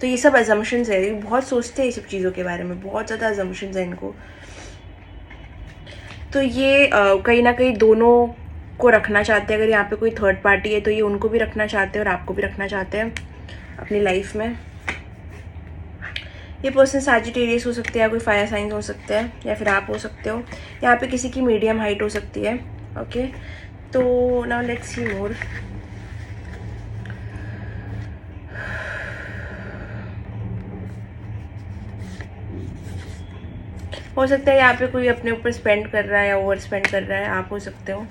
तो ये सब अजम्पशंस है, ये बहुत सोचते हैं ये सब चीज़ों के बारे में, बहुत ज़्यादा अजम्पशंस है इनको। तो ये कहीं ना कहीं दोनों को रखना चाहते हैं। अगर यहाँ पे कोई थर्ड पार्टी है तो ये उनको भी रखना चाहते हैं और आपको भी रखना चाहते हैं अपनी लाइफ में। ये पर्सन सैजिटेरियस हो सकते हैं, या कोई फायर साइन हो सकता है, या फिर आप हो सकते हो। यहाँ पे किसी की मीडियम हाइट हो सकती है। ओके, तो नाउ लेट्स सी मोर। हो सकता है यहाँ पे कोई अपने ऊपर स्पेंड कर रहा है या ओवर स्पेंड कर रहा है, आप हो सकते हो।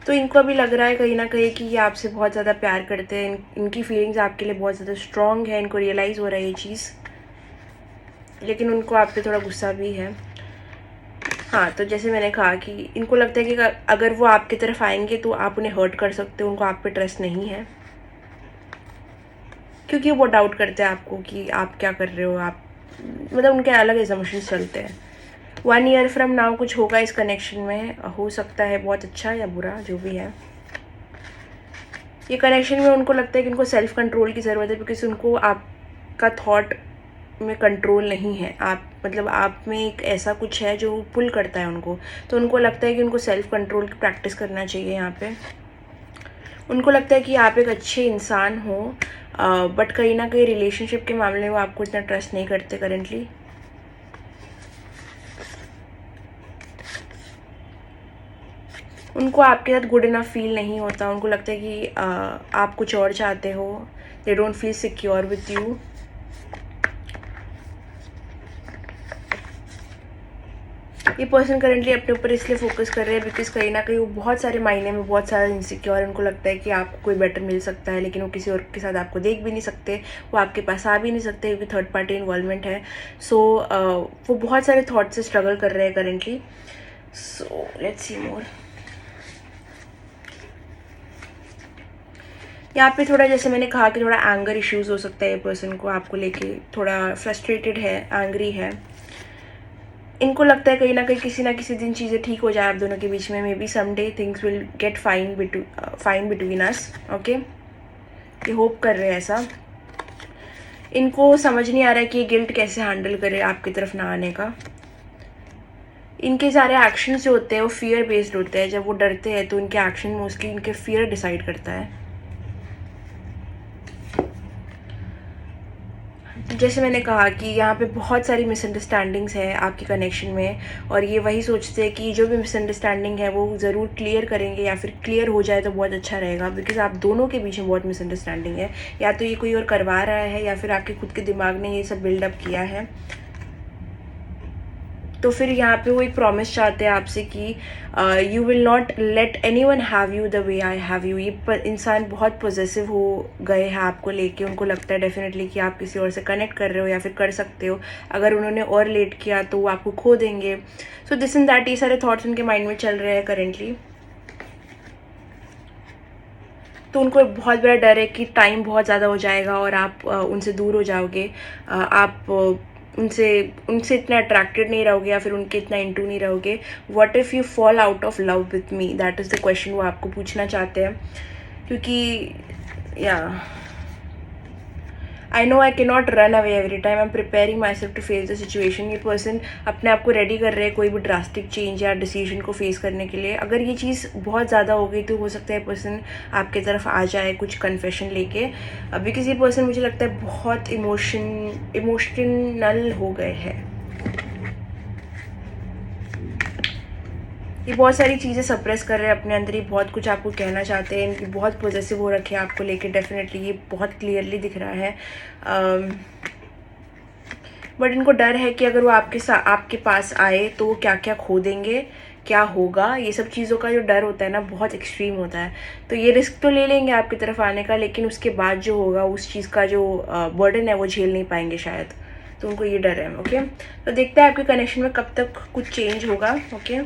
तो इनको अभी लग रहा है कहीं ना कहीं कि ये आपसे बहुत ज़्यादा प्यार करते हैं, इनकी फीलिंग्स आपके लिए बहुत ज़्यादा स्ट्रॉन्ग है, इनको रियलाइज़ हो रहा है ये चीज़, लेकिन उनको आप पे थोड़ा गुस्सा भी है। हाँ, तो जैसे मैंने कहा कि इनको लगता है कि अगर वो आपकी तरफ आएंगे तो आप उन्हें हर्ट कर सकते हो, उनको आप पे ट्रस्ट नहीं है, क्योंकि वो डाउट करते हैं आपको कि आप क्या कर रहे हो, आप मतलब उनके अलग इमोशंस चलते हैं। 1 ईयर फ्रॉम नाउ कुछ होगा इस कनेक्शन में, हो सकता है बहुत अच्छा या बुरा जो भी है। ये कनेक्शन में उनको लगता है कि उनको सेल्फ कंट्रोल की ज़रूरत है, बिकॉज उनको आपका थॉट में कंट्रोल नहीं है। आप मतलब आप में एक ऐसा कुछ है जो पुल करता है उनको, तो उनको लगता है कि उनको सेल्फ कंट्रोल की प्रैक्टिस करना चाहिए यहाँ पे। उनको लगता है कि आप एक अच्छे इंसान हो, बट कहीं ना कहीं रिलेशनशिप के मामले में वो आपको इतना ट्रस्ट नहीं करते करेंटली। उनको आपके साथ गुड इनफ फील नहीं होता, उनको लगता है कि आप कुछ और चाहते हो। They don't feel secure with you. ये पर्सन करेंटली अपने ऊपर इसलिए फोकस कर रहे हैं बिकॉज कहीं ना कहीं वो बहुत सारे मायने में बहुत सारा इनसिक्योर है। उनको लगता है कि आपको कोई बेटर मिल सकता है, लेकिन वो किसी और के साथ आपको देख भी नहीं सकते, वो आपके पास आ भी नहीं सकते क्योंकि थर्ड पार्टी इन्वॉल्वमेंट है। सो वो बहुत सारे थॉट से स्ट्रगल कर रहे हैं करेंटली। सो लेट्स सी मोर। यहाँ पे थोड़ा जैसे मैंने कहा कि थोड़ा एंगर इश्यूज हो सकता है, ये पर्सन को आपको लेके थोड़ा फ्रस्ट्रेटेड है, एंग्री है। इनको लगता है कहीं ना किसी दिन चीज़ें ठीक हो जाए आप दोनों के बीच में। May be someday things will get fine between us. Okay, ये होप कर रहे हैं ऐसा। इनको समझ नहीं आ रहा है कि ये गिल्ट कैसे हैंडल करे आपकी तरफ ना आने का। इनके सारे एक्शंस जो होते हैं वो फियर बेस्ड होते हैं। जब वो डरते हैं तो इनके एक्शन मोस्टली इनके फियर डिसाइड करता है। जैसे मैंने कहा कि यहाँ पे बहुत सारी मिसअंडरस्टैंडिंग्स है आपके कनेक्शन में, और ये वही सोचते हैं कि जो भी मिसअंडरस्टैंडिंग है वो ज़रूर क्लियर करेंगे, या फिर क्लियर हो जाए तो बहुत अच्छा रहेगा, बिकॉज आप दोनों के बीच में बहुत मिसअंडरस्टैंडिंग है। या तो ये कोई और करवा रहा है या फिर आपके खुद के दिमाग ने ये सब बिल्डअप किया है। तो फिर यहाँ पे वो एक प्रॉमिस चाहते हैं आपसे कि you will not let any one have you the way I have you. ये इंसान बहुत पॉजेसिव हो गए हैं आपको लेके। उनको लगता है डेफिनेटली कि आप किसी और से कनेक्ट कर रहे हो या फिर कर सकते हो। अगर उन्होंने और लेट किया तो वो आपको खो देंगे। सो दिस एंड दैट, ये सारे थॉट्स उनके माइंड में चल रहे हैं करेंटली। तो उनको एक बहुत बड़ा डर है कि टाइम बहुत ज़्यादा हो जाएगा और आप उनसे दूर हो जाओगे। आप उनसे उनसे इतना अट्रैक्टेड नहीं रहोगे या फिर उनके इतना इंटू नहीं रहोगे। What if you fall out of love with me, that is the question वो आपको पूछना चाहते हैं। क्योंकि या आई know I can not run away every time, I am preparing myself to face the situation. ये पर्सन अपने आप को रेडी कर रहे हैं कोई भी ड्रास्टिक चेंज या डिसीजन को फेस करने के लिए। अगर ये चीज़ बहुत ज़्यादा हो गई तो हो सकता है पर्सन आपके तरफ आ जाए कुछ कन्फेशन लेके। बिकॉज ये पर्सन मुझे लगता है बहुत इमोशनल हो गए हैं। ये बहुत सारी चीज़ें सप्रेस कर रहे हैं अपने अंदर, ही बहुत कुछ आपको कहना चाहते हैं। इनकी बहुत पॉजेसिव हो रखे हैं आपको लेके, डेफिनेटली ये बहुत क्लियरली दिख रहा है। बट इनको डर है कि अगर वो आपके पास आए तो वो क्या क्या खो देंगे, क्या होगा, ये सब चीज़ों का जो डर होता है ना बहुत एक्सट्रीम होता है। तो ये रिस्क तो ले लेंगे आपकी तरफ आने का, लेकिन उसके बाद जो होगा उस चीज़ का जो बर्डन है वो झेल नहीं पाएंगे शायद, तो उनको ये डर है। ओके, तो देखते हैं आपके कनेक्शन में कब तक कुछ चेंज होगा। ओके,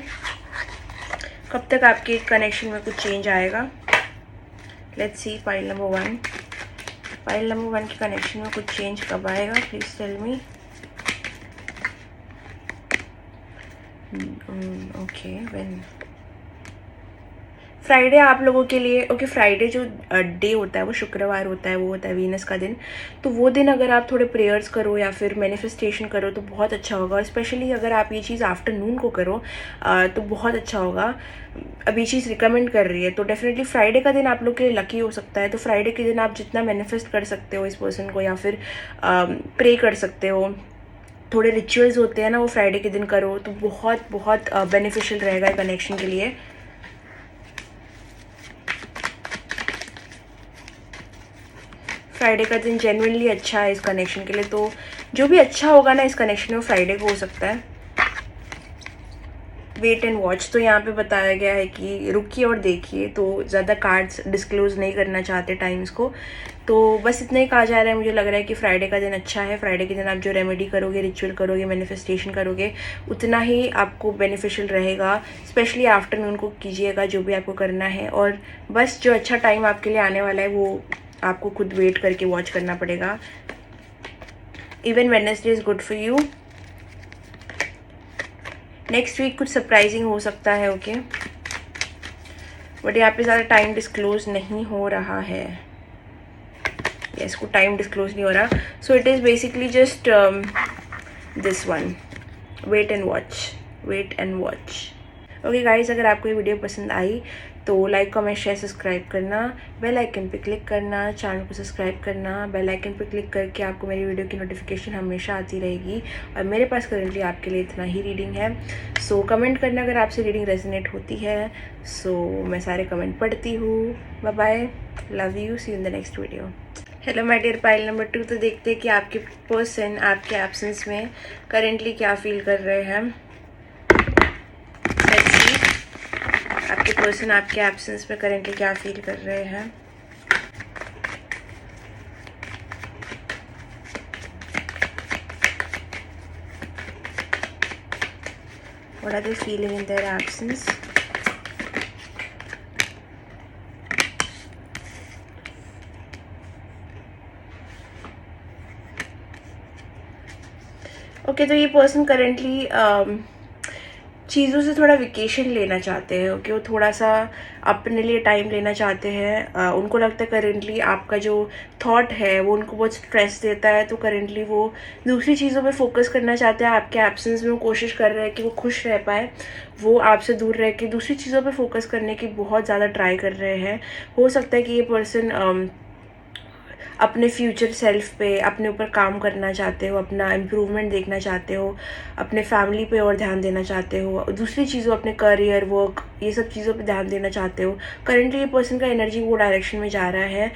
कब तक आपके कनेक्शन में कुछ चेंज आएगा। Let's see pile number 1, pile number 1 के कनेक्शन में कुछ चेंज कब आएगा, please tell me. Okay, when Friday आप लोगों के लिए। ओके, फ्राइडे जो डे होता है वो शुक्रवार होता है, वो होता है वीनस का दिन। तो वो दिन अगर आप थोड़े प्रेयर्स करो या फिर मैनिफेस्टेशन करो तो बहुत अच्छा होगा, और स्पेशली अगर आप ये चीज़ आफ्टरनून को करो तो बहुत अच्छा होगा। अब ये चीज़ रिकमेंड कर रही है, तो डेफिनेटली फ्राइडे का दिन आप लोग के लिए लकी हो सकता है। तो फ्राइडे के दिन आप जितना मैनिफेस्ट कर सकते हो इस पर्सन को, या फिर प्रे कर सकते हो, थोड़े रिचुअल्स होते हैं ना, वो फ्राइडे के दिन करो तो बहुत बहुत बेनिफिशियल रहेगा कनेक्शन के लिए। फ्राइडे का दिन जेन्युइनली अच्छा है इस कनेक्शन के लिए, तो जो भी अच्छा होगा ना इस कनेक्शन में फ्राइडे को हो सकता है। वेट एंड वॉच, तो यहाँ पे बताया गया है कि रुकिए और देखिए, तो ज़्यादा कार्ड्स डिस्क्लोज नहीं करना चाहते टाइम्स को, तो बस इतना ही कहा जा रहा है। मुझे लग रहा है कि फ्राइडे का दिन अच्छा है। फ्राइडे के दिन आप जो रेमेडी करोगे, रिचुअल करोगे, मैनिफेस्टेशन करोगे, उतना ही आपको बेनिफिशियल रहेगा। स्पेशली आफ्टरनून को कीजिएगा जो भी आपको करना है, और बस जो अच्छा टाइम आपके लिए आने वाला है वो आपको खुद वेट करके वॉच करना पड़ेगा। Even Wednesday is good for you. Next week कुछ सरप्राइजिंग हो सकता है। ओके, बट यहाँ पे ज़्यादा टाइम डिस्क्लोज नहीं हो रहा है। इसको टाइम डिस्क्लोज नहीं हो रहा, so it is basically just this one, wait and watch, wait and watch. Okay guys, अगर आपको ये वीडियो पसंद आई तो लाइक, कमेंट, शेयर, सब्सक्राइब करना, बेल आइकन पे क्लिक करना, चैनल को सब्सक्राइब करना। बेल आइकन पे क्लिक करके आपको मेरी वीडियो की नोटिफिकेशन हमेशा आती रहेगी, और मेरे पास करंटली आपके लिए इतना ही रीडिंग है। सो कमेंट करना अगर आपसे रीडिंग रेजोनेट होती है। सो मैं सारे कमेंट पढ़ती हूँ। Bye bye, love you, see you in the next video. Hello my dear pile number 2, तो देखते हैं कि आपके पर्सन आपके एब्सेंस में करेंटली क्या फील कर रहे हैं। लेट्स सी, आपके पर्सन आपके एब्सेंस में करेंटली क्या फील कर रहे हैं। What are they feeling in their absence? Okay, तो ये पर्सन करेंटली चीज़ों से थोड़ा वेकेशन लेना चाहते हैं। ओके, वो थोड़ा सा अपने लिए टाइम लेना चाहते हैं। उनको लगता है करेंटली आपका जो थॉट है वो उनको बहुत स्ट्रेस देता है, तो करेंटली वो दूसरी चीज़ों पे फोकस करना चाहते हैं। आपके एब्सेंस में वो कोशिश कर रहे हैं कि वो खुश रह पाए, वो आपसे दूर रह के दूसरी चीज़ों पे फोकस करने की बहुत ज़्यादा ट्राई कर रहे हैं। हो सकता है कि ये पर्सन अपने फ्यूचर सेल्फ पे, अपने ऊपर काम करना चाहते हो, अपना इम्प्रूवमेंट देखना चाहते हो, अपने फैमिली पे और ध्यान देना चाहते हो, दूसरी चीज़ों, अपने करियर, वर्क, ये सब चीज़ों पे ध्यान देना चाहते हो। करेंटली ये पर्सन का एनर्जी वो डायरेक्शन में जा रहा है,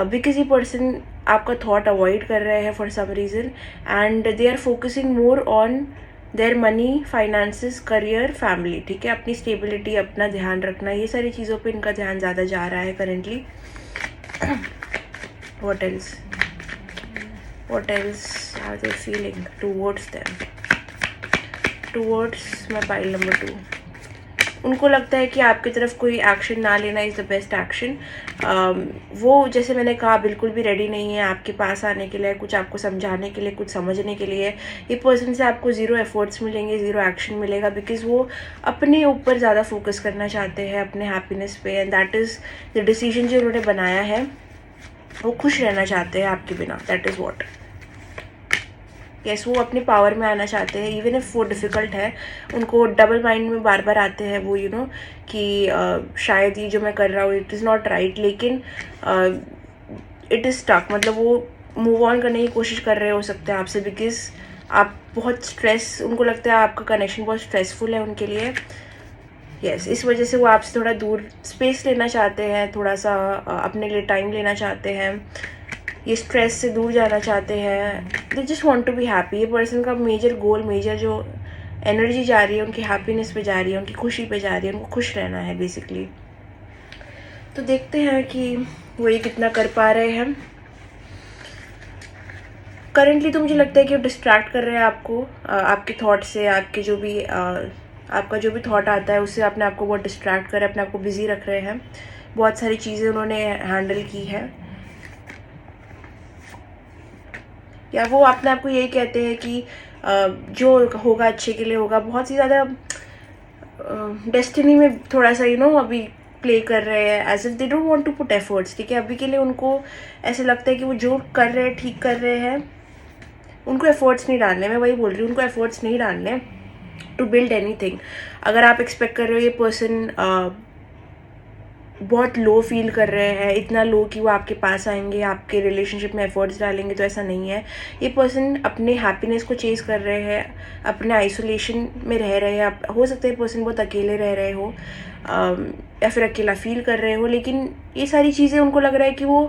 बिकॉज ये पर्सन आपका थॉट अवॉइड कर रहे हैं for some reason, and they are focusing more on their money, finances, career, family. ठीक है, अपनी स्टेबिलिटी, अपना ध्यान रखना, ये सारी चीज़ों पे इनका ध्यान ज़्यादा जा रहा है currently. What else? What else are they feeling towards them? Towards my pile number 2. उनको लगता है कि आपकी तरफ कोई एक्शन ना लेना इज़ द बेस्ट एक्शन। वो जैसे मैंने कहा बिल्कुल भी रेडी नहीं है आपके पास आने के लिए, कुछ आपको समझाने के लिए, कुछ समझने के लिए। ये पर्सन से आपको ज़ीरो एफर्ट्स मिलेंगे, ज़ीरो एक्शन मिलेगा, बिकॉज वो अपने ऊपर ज़्यादा फोकस करना चाहते हैं, अपने हैप्पीनेस पे, and that is the decision जो उन्होंने बनाया है। वो खुश रहना चाहते हैं आपके बिना, दैट इज़ वॉट। यस, वो अपनी पावर में आना चाहते हैं, इवन इफ वो डिफ़िकल्ट है। उनको डबल माइंड में बार बार आते हैं वो, यू नो, कि शायद ये जो मैं कर रहा हूँ इट इज़ नॉट राइट, लेकिन इट इज़ स्टक। मतलब वो मूव ऑन करने की कोशिश कर रहे हो सकते हैं आपसे, बिकॉज आप बहुत स्ट्रेस, उनको लगता है आपका कनेक्शन बहुत स्ट्रेसफुल है उनके लिए। यस, इस वजह से वो आपसे थोड़ा दूर स्पेस लेना चाहते हैं, थोड़ा सा अपने लिए टाइम लेना चाहते हैं। ये स्ट्रेस से दूर जाना चाहते हैं, they just want to be happy. ये पर्सन का मेजर गोल, मेजर जो एनर्जी जा रही है उनकी हैप्पीनेस पे जा रही है, उनकी खुशी पे जा रही है, उनको खुश रहना है बेसिकली। तो देखते हैं कि वो ये कितना कर पा रहे हैं। करंटली तो मुझे लगता है कि वो डिस्ट्रैक्ट कर रहे हैं आपको, आपके थॉट से, आपके जो भी आपका जो भी थॉट आता है उससे अपने आप को बहुत डिस्ट्रैक्ट कर रहे हैं, अपने आप को बिजी रख रहे हैं। बहुत सारी चीज़ें उन्होंने हैंडल की है, या वो अपने आप को यही कहते हैं कि जो होगा अच्छे के लिए होगा। बहुत ही ज़्यादा डेस्टिनी में थोड़ा सा अभी प्ले कर रहे हैं, as if they don't want to put efforts. ठीक है, अभी के लिए उनको ऐसे लगता है कि वो जो कर रहे हैं ठीक कर रहे हैं, उनको एफर्ट्स नहीं डालने। मैं वही बोल रही हूँ, उनको एफर्ट्स नहीं डालने टू बिल्ड एनीथिंग। अगर आप एक्सपेक्ट कर रहे हो ये पर्सन बहुत लो फील कर रहे हैं, इतना लो कि वो आपके पास आएंगे, आपके रिलेशनशिप में एफर्ट्स डालेंगे, तो ऐसा नहीं है। ये पर्सन अपने हैप्पीनेस को चेज़ कर रहे हैं, अपने आइसोलेशन में रह रहे हैं। हो सकता है पर्सन बहुत अकेले रह रहे हो, या फिर अकेला फील कर रहे हो, लेकिन ये सारी चीज़ें उनको लग रहा है कि वो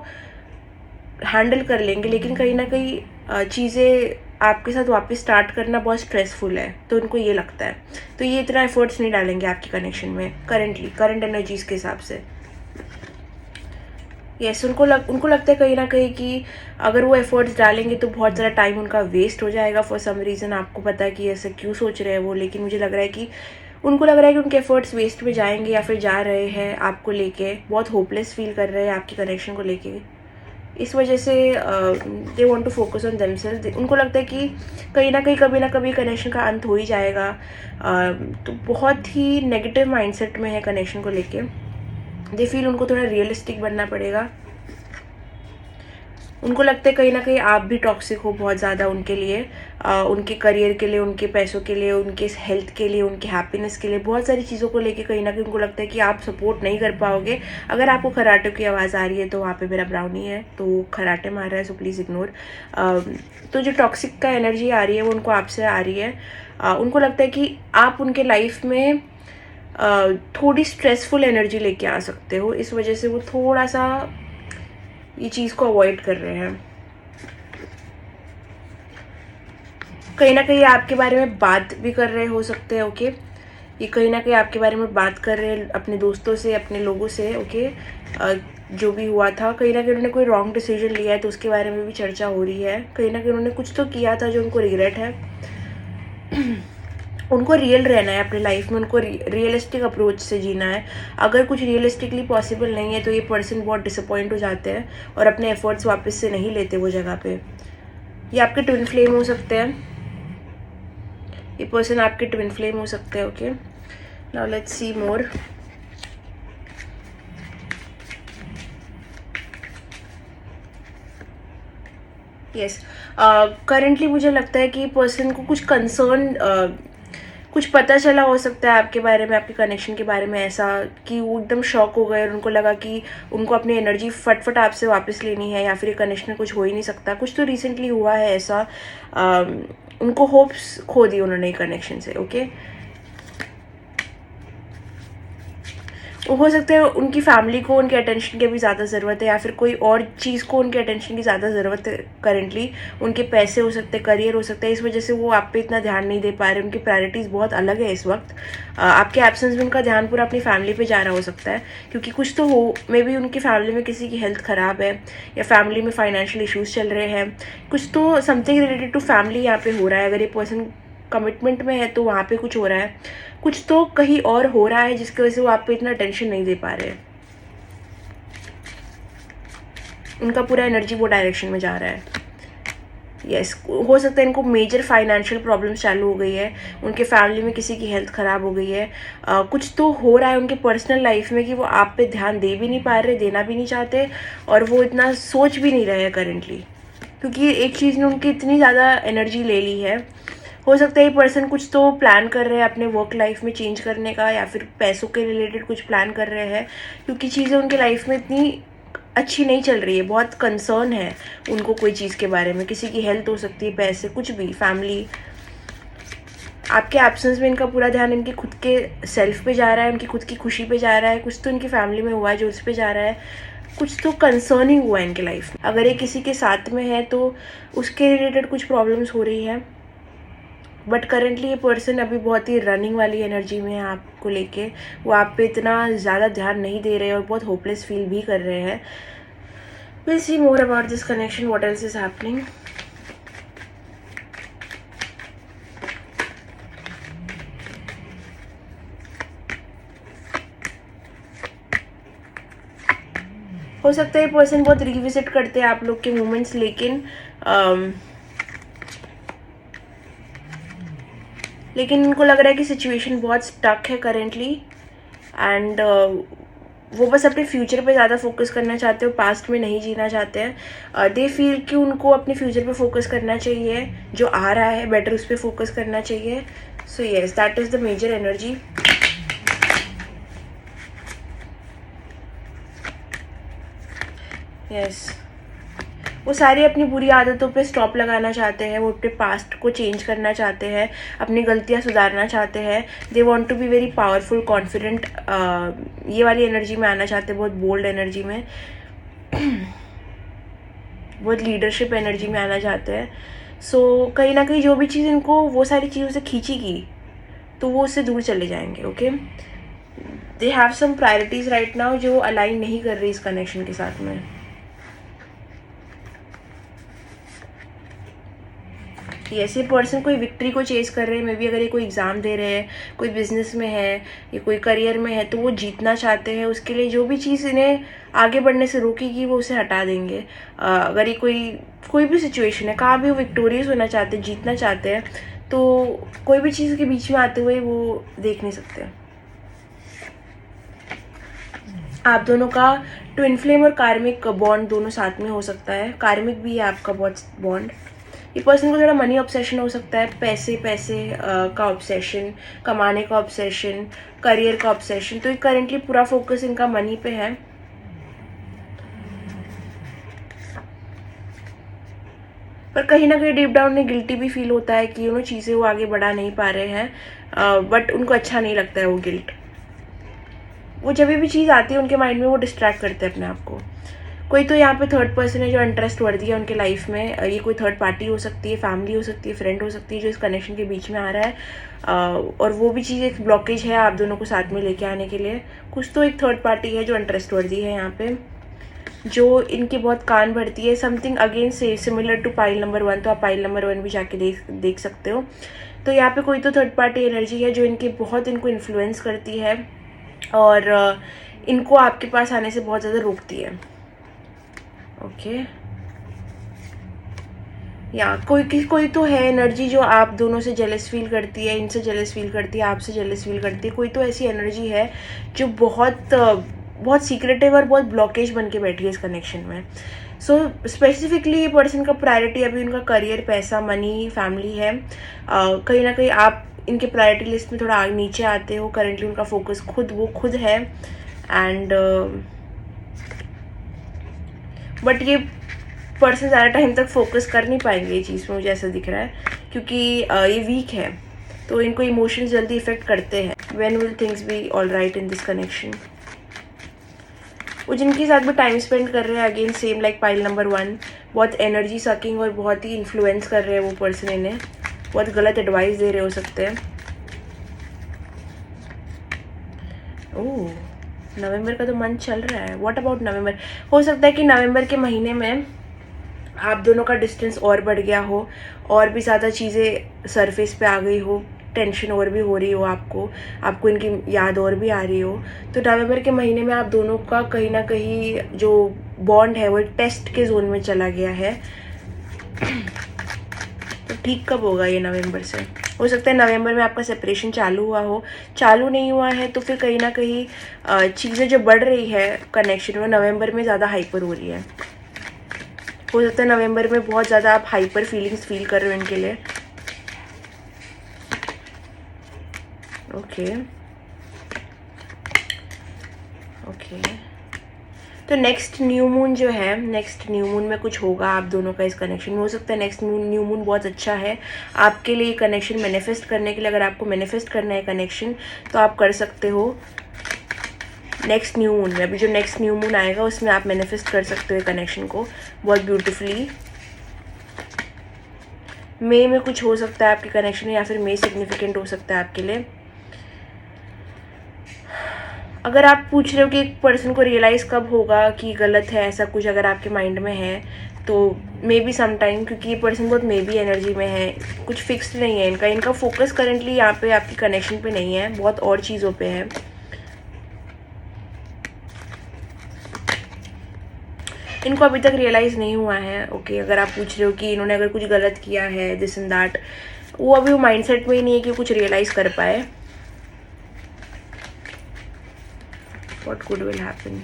हैंडल कर लेंगे। लेकिन कहीं ना कहीं चीज़ें आपके साथ वापस स्टार्ट करना बहुत स्ट्रेसफुल है, तो उनको ये लगता है। तो ये इतना एफर्ट्स नहीं डालेंगे आपके कनेक्शन में करंट एनर्जीज़ के हिसाब से। यस, उनको लगता है कहीं ना कहीं कि अगर वो एफर्ट्स डालेंगे तो बहुत ज़्यादा टाइम उनका वेस्ट हो जाएगा फॉर सम रीज़न। आपको पता है कि ऐसा क्यों सोच रहे हैं वो, लेकिन मुझे लग रहा है कि उनको लग रहा है कि उनके एफर्ट्स वेस्ट में जाएंगे, या फिर जा रहे हैं आपको लेके, बहुत होपलेस फील कर रहे हैं आपकी कनेक्शन को लेके। इस वजह से they want to focus on themselves. उनको लगता है कि कहीं ना कहीं कभी ना कभी कनेक्शन का अंत हो ही जाएगा। तो बहुत ही नेगेटिव माइंडसेट में है कनेक्शन को लेके। दे फील उनको थोड़ा रियलिस्टिक बनना पड़ेगा। उनको लगता है कहीं ना कहीं आप भी टॉक्सिक हो बहुत ज़्यादा उनके लिए, उनके करियर के लिए, उनके पैसों के लिए, उनके हेल्थ के लिए, उनके हैप्पीनेस के लिए, बहुत सारी चीज़ों को लेके कहीं ना कहीं उनको लगता है कि आप सपोर्ट नहीं कर पाओगे। अगर आपको खराटे की आवाज़ आ रही है तो वहाँ पे मेरा ब्राउनी है, तो खराटे मार रहा है, सो प्लीज़ इग्नोर। तो जो टॉक्सिक का एनर्जी आ रही है वो उनको आपसे आ रही है। उनको लगता है कि आप उनके लाइफ में थोड़ी स्ट्रेसफुल एनर्जी लेके आ सकते हो, इस वजह से वो थोड़ा सा ये चीज़ को अवॉइड कर रहे हैं। कहीं ना कहीं आपके बारे में बात भी कर रहे हो सकते हैं। ओके, ये कहीं ना कहीं आपके बारे में बात कर रहे हैं अपने दोस्तों से, अपने लोगों से। ओके, जो भी हुआ था, कहीं ना कहीं उन्होंने कोई रॉन्ग डिसीजन लिया है तो उसके बारे में भी चर्चा हो रही है। कहीं ना कहीं उन्होंने कुछ तो किया था जो उनको रिग्रेट है। उनको रियल रहना है अपनी लाइफ में, उनको रियलिस्टिक अप्रोच से जीना है। अगर कुछ रियलिस्टिकली पॉसिबल नहीं है तो ये पर्सन बहुत डिसअपॉइंट हो जाते हैं और अपने एफर्ट्स वापस से नहीं लेते वो जगह पे। ये आपके ट्विन फ्लेम हो सकते हैं, ये पर्सन आपके ट्विन फ्लेम हो सकते हैं। Okay, now let's see more. Yes, currently मुझे लगता है कि पर्सन को कुछ कंसर्न, कुछ पता चला हो सकता है आपके बारे में, आपके कनेक्शन के बारे में, ऐसा कि वो एकदम शॉक हो गए और उनको लगा कि उनको अपनी एनर्जी फटफट आपसे वापस लेनी है, या फिर ये कनेक्शन कुछ हो ही नहीं सकता। कुछ तो रिसेंटली हुआ है ऐसा, उनको होप्स खो दी उन्होंने कनेक्शन से। ओके, हो सकता है उनकी फैमिली को उनके अटेंशन की भी ज़्यादा ज़रूरत है, या फिर कोई और चीज़ को उनके अटेंशन की ज़्यादा ज़रूरत है करंटली। उनके पैसे हो सकते हैं, करियर हो सकता है, इस वजह से वो आप पे इतना ध्यान नहीं दे पा रहे। उनकी प्रायोरिटीज़ बहुत अलग है इस वक्त। आपके एब्सेंस में उनका ध्यान पूरा अपनी फैमिली पे जा रहा हो सकता है, क्योंकि कुछ तो हो, मे बी उनकी फैमिली में किसी की हेल्थ ख़राब है, या फैमिली में फाइनेंशियल इश्यूज़ चल रहे हैं। कुछ तो समथिंग रिलेटेड टू फैमिली यहाँ पे हो रहा है। अगर ये पर्सन कमिटमेंट में है तो वहाँ पे कुछ हो रहा है, कुछ तो कहीं और हो रहा है जिसकी वजह से वो आप पे इतना टेंशन नहीं दे पा रहे हैं। उनका पूरा एनर्जी वो डायरेक्शन में जा रहा है। यस, हो सकता है इनको मेजर फाइनेंशियल प्रॉब्लम्स चालू हो गई है, उनके फैमिली में किसी की हेल्थ ख़राब हो गई है। कुछ तो हो रहा है उनके पर्सनल लाइफ में कि वो आप पे ध्यान दे भी नहीं पा रहे, देना भी नहीं चाहते, और वो इतना सोच भी नहीं रहे हैं करेंटली, क्योंकि एक चीज़ ने उनकी इतनी ज़्यादा एनर्जी ले ली है। हो सकता है ये पर्सन कुछ तो प्लान कर रहे हैं अपने वर्क लाइफ में चेंज करने का, या फिर पैसों के रिलेटेड कुछ प्लान कर रहे हैं, क्योंकि चीज़ें उनके लाइफ में इतनी अच्छी नहीं चल रही है। बहुत कंसर्न है उनको कोई चीज़ के बारे में, किसी की हेल्थ हो सकती है, पैसे, कुछ भी, फैमिली। आपके एब्सेंस में इनका पूरा ध्यान इनके खुद के सेल्फ पे जा रहा है, उनकी खुद की खुशी पे जा रहा है। कुछ तो इनकी फैमिली में हुआ है जो उस पर जा रहा है। कुछ तो कंसर्निंग हुआ है इनके लाइफ में। अगर ये किसी के साथ में है तो उसके रिलेटेड कुछ प्रॉब्लम्स हो रही है, बट करेंटली ये पर्सन अभी बहुत ही रनिंग वाली एनर्जी में है आपको लेके। वो आप पे इतना ज़्यादा ध्यान नहीं दे रहे और बहुत होपलेस फील भी कर रहे हैं। Will see more about this connection, what else is happening. हो सकता है ये पर्सन बहुत रिविजिट करते हैं आप लोग के मोमेंट्स, लेकिन उनको लग रहा है कि सिचुएशन बहुत स्टक है करेंटली, एंड वो बस अपने फ्यूचर पे ज़्यादा फोकस करना चाहते हो, पास्ट में नहीं जीना चाहते हैं। दे फील कि उनको अपने फ्यूचर पे फोकस करना चाहिए, जो आ रहा है बेटर उस पर फोकस करना चाहिए। So yes, that is the major energy. Yes, वो सारी अपनी बुरी आदतों पे स्टॉप लगाना चाहते हैं, वो अपने पास्ट को चेंज करना चाहते हैं, अपनी गलतियां सुधारना चाहते हैं। They want to be very powerful, confident, ये वाली एनर्जी में आना चाहते हैं, बहुत बोल्ड एनर्जी में, बहुत लीडरशिप एनर्जी में आना चाहते हैं। सो कहीं ना कहीं जो भी चीज़ इनको वो सारी चीज़ों से खींचेगी तो वो उससे दूर चले जाएंगे। Okay, they have some priorities right now जो अलाइन नहीं कर रही इस कनेक्शन के साथ में। ऐसे पर्सन कोई विक्ट्री को चेस कर रहे हैं, मे बी अगर ये कोई एग्ज़ाम दे रहे हैं, कोई बिजनेस में है या कोई करियर में है तो वो जीतना चाहते हैं। उसके लिए जो भी चीज़ इन्हें आगे बढ़ने से रोकेगी वो उसे हटा देंगे। अगर ये कोई भी सिचुएशन है, कहाँ भी वो विक्टोरियस होना चाहते हैं, जीतना चाहते हैं, तो कोई भी चीज़ के बीच में आते हुए वो देख नहीं सकते। आप दोनों का ट्विन फ्लेम और कार्मिक बॉन्ड दोनों साथ में हो सकता है। कार्मिक भी है आपका बहुत बॉन्ड। ये पर्सन को थोड़ा मनी ऑब्सेशन हो सकता है, पैसे का ऑब्सेशन, कमाने का ऑब्सेशन, करियर का ऑब्सेशन। तो ये करेंटली पूरा फोकस इनका मनी पे है। पर कहीं ना कहीं डीप डाउन में गिल्टी भी फील होता है कि चीज़ें वो आगे बढ़ा नहीं पा रहे हैं, बट उनको अच्छा नहीं लगता है वो गिल्ट। वो जब भी चीज़ आती है उनके माइंड में वो डिस्ट्रैक्ट करते हैं अपने आप को। कोई तो यहाँ पे थर्ड पर्सन है जो इंटरेस्ट वर्दी है उनके लाइफ में। ये कोई थर्ड पार्टी हो सकती है, फैमिली हो सकती है, फ्रेंड हो सकती है, जो इस कनेक्शन के बीच में आ रहा है। और वो भी चीज़ एक ब्लॉकेज है आप दोनों को साथ में लेके आने के लिए। कुछ तो एक थर्ड पार्टी है जो इंटरेस्ट वर्दी है यहाँ पे, जो इनके बहुत कान भरती है। समथिंग अगेन से सिमिलर टू पाइल नंबर 1, तो आप पाइल नंबर 1 भी जाके देख सकते हो। तो यहाँ पे कोई तो थर्ड पार्टी एनर्जी है जो इनको इन्फ्लुएंस करती है और इनको आपके पास आने से बहुत ज़्यादा रोकती है। ओके, या कोई तो है एनर्जी जो आप दोनों से जेलस फील करती है, इनसे जेलस फील करती है, आपसे जेलस फील करती है। कोई तो ऐसी एनर्जी है जो बहुत सीक्रेटिव और बहुत ब्लॉकेज बन के बैठी है इस कनेक्शन में। सो स्पेसिफिकली ये पर्सन का प्रायोरिटी अभी उनका करियर, पैसा, मनी, फैमिली है। कहीं ना कहीं आप इनके प्रायोरिटी लिस्ट में थोड़ा नीचे आते हो। करेंटली उनका फोकस खुद है, एंड बट ये पर्सन ज़्यादा टाइम तक फोकस कर नहीं पाएंगे ये चीज़ में, मुझे ऐसा दिख रहा है, क्योंकि ये वीक है तो इनको इमोशंस जल्दी इफेक्ट करते हैं। When will things be all right in this connection. वो जिनके साथ भी टाइम स्पेंड कर रहे हैं, again same like pile number 1, बहुत एनर्जी सकिंग और बहुत ही इन्फ्लुएंस कर रहे हैं वो पर्सन इन्हें, बहुत गलत एडवाइस दे रहे हो सकते हैं। ओह, नवंबर का तो मंथ चल रहा है। व्हाट अबाउट नवंबर? हो सकता है कि नवंबर के महीने में आप दोनों का डिस्टेंस और बढ़ गया हो, और भी ज़्यादा चीज़ें सरफेस पे आ गई हो, टेंशन और भी हो रही हो, आपको इनकी याद और भी आ रही हो। तो नवंबर के महीने में आप दोनों का कहीं ना कहीं जो बॉन्ड है वो एक टेस्ट के जोन में चला गया है। तो ठीक कब होगा ये? नवंबर से। हो सकता है नवंबर में आपका सेपरेशन चालू हुआ हो। चालू नहीं हुआ है तो फिर कहीं ना कहीं चीज़ें जो बढ़ रही है कनेक्शन में, नवंबर में ज़्यादा हाइपर हो रही है। हो सकता है नवंबर में बहुत ज़्यादा आप हाइपर फीलिंग्स फील कर रहे हो इनके लिए। ओके, तो नेक्स्ट न्यू मून जो है, नेक्स्ट न्यू मून में कुछ होगा आप दोनों का इस कनेक्शन में। हो सकता है नेक्स्ट न्यू मून बहुत अच्छा है आपके लिए कनेक्शन मैनिफेस्ट करने के लिए। अगर आपको मैनिफेस्ट करना है कनेक्शन तो आप कर सकते हो। नेक्स्ट न्यू मून में, अभी जो नेक्स्ट न्यू मून आएगा उसमें आप मैनिफेस्ट कर सकते हो कनेक्शन को बहुत ब्यूटीफुली। मई में कुछ हो सकता है आपके कनेक्शन में, या फिर मई सिग्निफिकेंट हो सकता है आपके लिए। अगर आप पूछ रहे हो कि एक पर्सन को रियलाइज़ कब होगा कि गलत है, ऐसा कुछ अगर आपके माइंड में है तो मे बी सम टाइम, क्योंकि ये पर्सन बहुत मे बी एनर्जी में है, कुछ फिक्स्ड नहीं है इनका फोकस करेंटली यहाँ पे आपकी कनेक्शन पे नहीं है, बहुत और चीज़ों पे है। इनको अभी तक रियलाइज़ नहीं हुआ है। ओके, अगर आप पूछ रहे हो कि इन्होंने अगर कुछ गलत किया है दिस एंड दैट, वो अभी वो माइंडसेट में ही नहीं है कि कुछ रियलाइज़ कर पाए। What good will happen?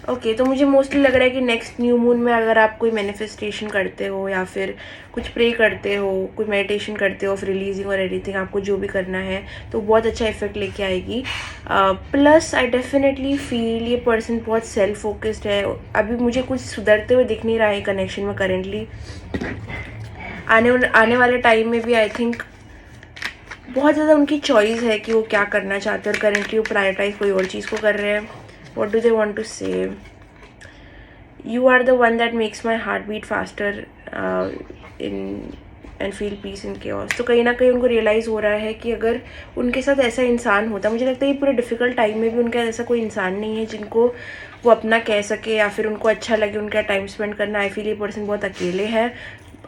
Okay, तो मुझे मोस्टली लग रहा है कि नेक्स्ट न्यू मून में अगर आप कोई मैनिफेस्टेशन करते हो या फिर कुछ प्रे करते हो, कोई मेडिटेशन करते हो ऑफ रिलीजिंग और एवरीथिंग, आपको जो भी करना है तो बहुत अच्छा इफेक्ट लेके आएगी। प्लस आई डेफिनेटली फील ये पर्सन बहुत सेल्फ फोकस्ड है। अभी मुझे कुछ सुधरते हुए दिख नहीं रहा है कनेक्शन में करेंटली। आने वाले टाइम में भी आई थिंक बहुत ज़्यादा उनकी चॉइस है कि वो क्या करना चाहते हैं, और करेंटली वो प्रायोरिटाइज कोई और चीज़ को कर रहे हैं। What do they want to say? You are the one that makes my heart beat faster in and feel peace in chaos. तो कहीं ना कहीं उनको रियलाइज़ हो रहा है कि अगर उनके साथ ऐसा इंसान होता, मुझे लगता है ये पूरे डिफ़िकल्ट टाइम में भी उनका ऐसा कोई इंसान नहीं है जिनको वो अपना कह सके या फिर उनको अच्छा लगे उनका टाइम स्पेंड करना। आई फील ये पर्सन बहुत अकेले है।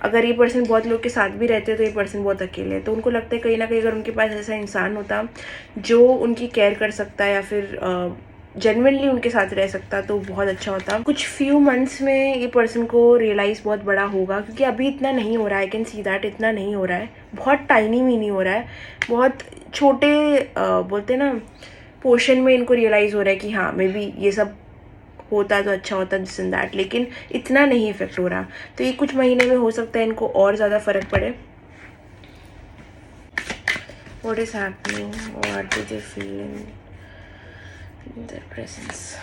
अगर ये पर्सन बहुत लोग के साथ भी रहते हैं तो ये पर्सन बहुत अकेले है। तो उनको लगता है कहीं ना कहीं अगर उनके पास ऐसा इंसान होता जो उनकी केयर कर सकता है या फिर जेन्युइनली उनके साथ रह सकता तो बहुत अच्छा होता। कुछ फ्यू मंथ्स में ये पर्सन को रियलाइज़ बहुत बड़ा होगा, क्योंकि अभी इतना नहीं हो रहा है। आई कैन सी दैट इतना नहीं हो रहा है, बहुत टाइनी भी नहीं हो रहा है, बहुत छोटे बोलते ना पोर्शन में इनको रियलाइज़ हो रहा है कि हाँ मे बी ये सब होता तो अच्छा होता दिस एंड दैट, लेकिन इतना नहीं इफेक्ट हो रहा। तो ये कुछ महीने में हो सकता है इनको और ज़्यादा फर्क पड़े। What is happening, what do they feel in their presence?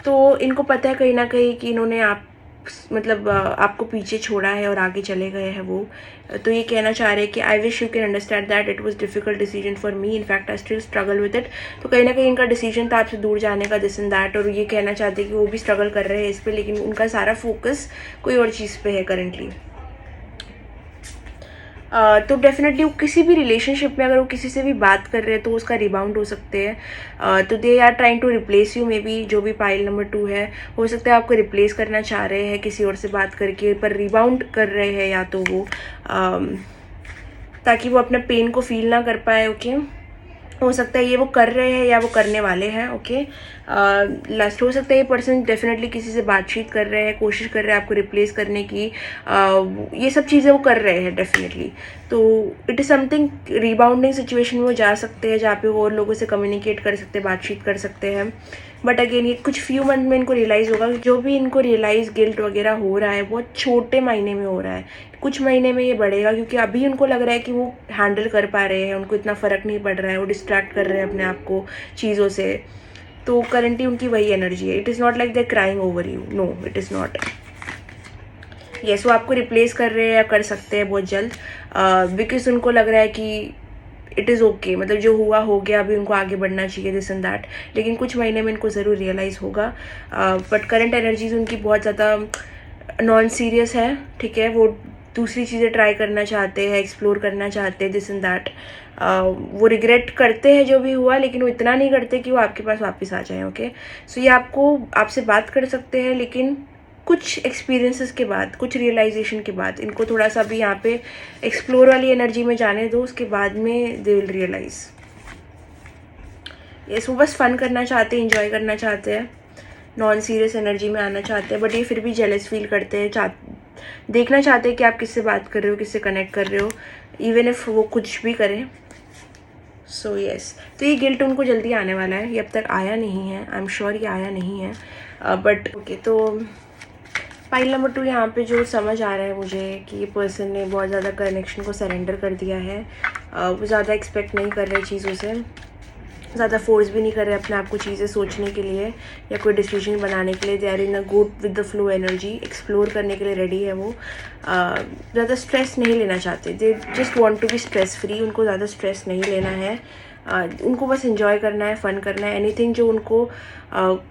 तो इनको पता है कहीं ना कहीं कि इन्होंने आपको पीछे छोड़ा है और आगे चले गए हैं वो। तो ये कहना चाह रहे हैं कि I wish you can understand that it was difficult decision for me, in fact I still struggle with it. तो कहीं ना कहीं इनका डिसीजन था आपसे दूर जाने का दिस एंड दैट, और ये कहना चाहते हैं कि वो भी स्ट्रगल कर रहे हैं इस पर, लेकिन उनका सारा फोकस कोई और चीज़ पे है करेंटली। तो डेफिनेटली वो किसी भी रिलेशनशिप में अगर वो किसी से भी बात कर रहे हैं तो उसका रिबाउंड हो सकते हैं। तो they are trying to replace you, maybe जो भी पाइल नंबर 2 है, हो सकता है आपको रिप्लेस करना चाह रहे हैं किसी और से बात करके, पर रिबाउंड कर रहे हैं या तो वो ताकि वो अपने पेन को फील ना कर पाए। ओके, हो सकता है ये वो कर रहे हैं या वो करने वाले हैं। ओके, लास्ट हो सकता है ये पर्सन डेफिनेटली किसी से बातचीत कर रहे हैं, कोशिश कर रहे हैं आपको रिप्लेस करने की। ये सब चीज़ें वो कर रहे हैं डेफिनेटली। तो it is something rebounding situation में वो जा सकते हैं जहाँ पे वो और लोगों से कम्युनिकेट कर सकते हैं, बातचीत कर सकते हैं। बट अगेन ये कुछ फ्यू मंथ में इनको रियलाइज़ होगा, जो भी इनको रियलाइज़ गिल्ट वगैरह हो रहा है बहुत छोटे महीने में हो रहा है, कुछ महीने में ये बढ़ेगा, क्योंकि अभी उनको लग रहा है कि वो हैंडल कर पा रहे हैं, उनको इतना फ़र्क नहीं पड़ रहा है, वो डिस्ट्रैक्ट कर रहे हैं अपने आप को चीज़ों से। तो करंटली उनकी वही एनर्जी है। It is not like they crying over you, no it is not. Yes, वो आपको रिप्लेस कर रहे हैं या कर सकते हैं बहुत जल्द, बिकॉज उनको लग रहा है कि इट इज़ ओके, मतलब जो हुआ हो गया, अभी उनको आगे बढ़ना चाहिए दिस एंड दैट। लेकिन कुछ महीने में इनको ज़रूर रियलाइज़ होगा। बट करंट एनर्जीज उनकी बहुत ज़्यादा नॉन सीरियस है, ठीक है। वो दूसरी चीज़ें ट्राई करना चाहते हैं, एक्सप्लोर करना चाहते हैं दिस एंड दैट। वो रिग्रेट करते हैं जो भी हुआ, लेकिन वो इतना नहीं करते कि वो आपके पास वापस आ जाएं। ओके, सो ये आपसे बात कर सकते हैं, लेकिन कुछ एक्सपीरियंसेस के बाद, कुछ रियलाइजेशन के बाद, इनको थोड़ा सा भी यहाँ पे एक्सप्लोर वाली एनर्जी में जाने दो, उसके बाद में दे विल रियलाइज। यस, वो बस फन करना चाहते हैं, इंजॉय करना चाहते हैं, नॉन सीरियस एनर्जी में आना चाहते हैं। बट ये फिर भी जेलस फील करते हैं, देखना चाहते हैं कि आप किससे बात कर रहे हो, किससे कनेक्ट कर रहे हो, इवन इफ वो कुछ भी करें। सो यस, तो ये गिल्ट उनको जल्दी आने वाला है, ये अब तक आया नहीं है, आई एम श्योर ये आया नहीं है। बट ओके, तो पाइल नंबर 2 यहाँ पे जो समझ आ रहा है मुझे कि ये पर्सन ने बहुत ज़्यादा कनेक्शन को सरेंडर कर दिया है, वो ज़्यादा एक्सपेक्ट नहीं कर रहे चीज़ों से। ज़्यादा फोर्स भी नहीं कर रहे अपने आप को चीज़ें सोचने के लिए या कोई डिसीजन बनाने के लिए। They are in a good with the flow energy, explore करने के लिए रेडी है वो। ज़्यादा स्ट्रेस नहीं लेना चाहते, they just want to be stress free. उनको ज़्यादा स्ट्रेस नहीं लेना है, उनको बस एंजॉय करना है, फ़न करना है। एनीथिंग जो उनको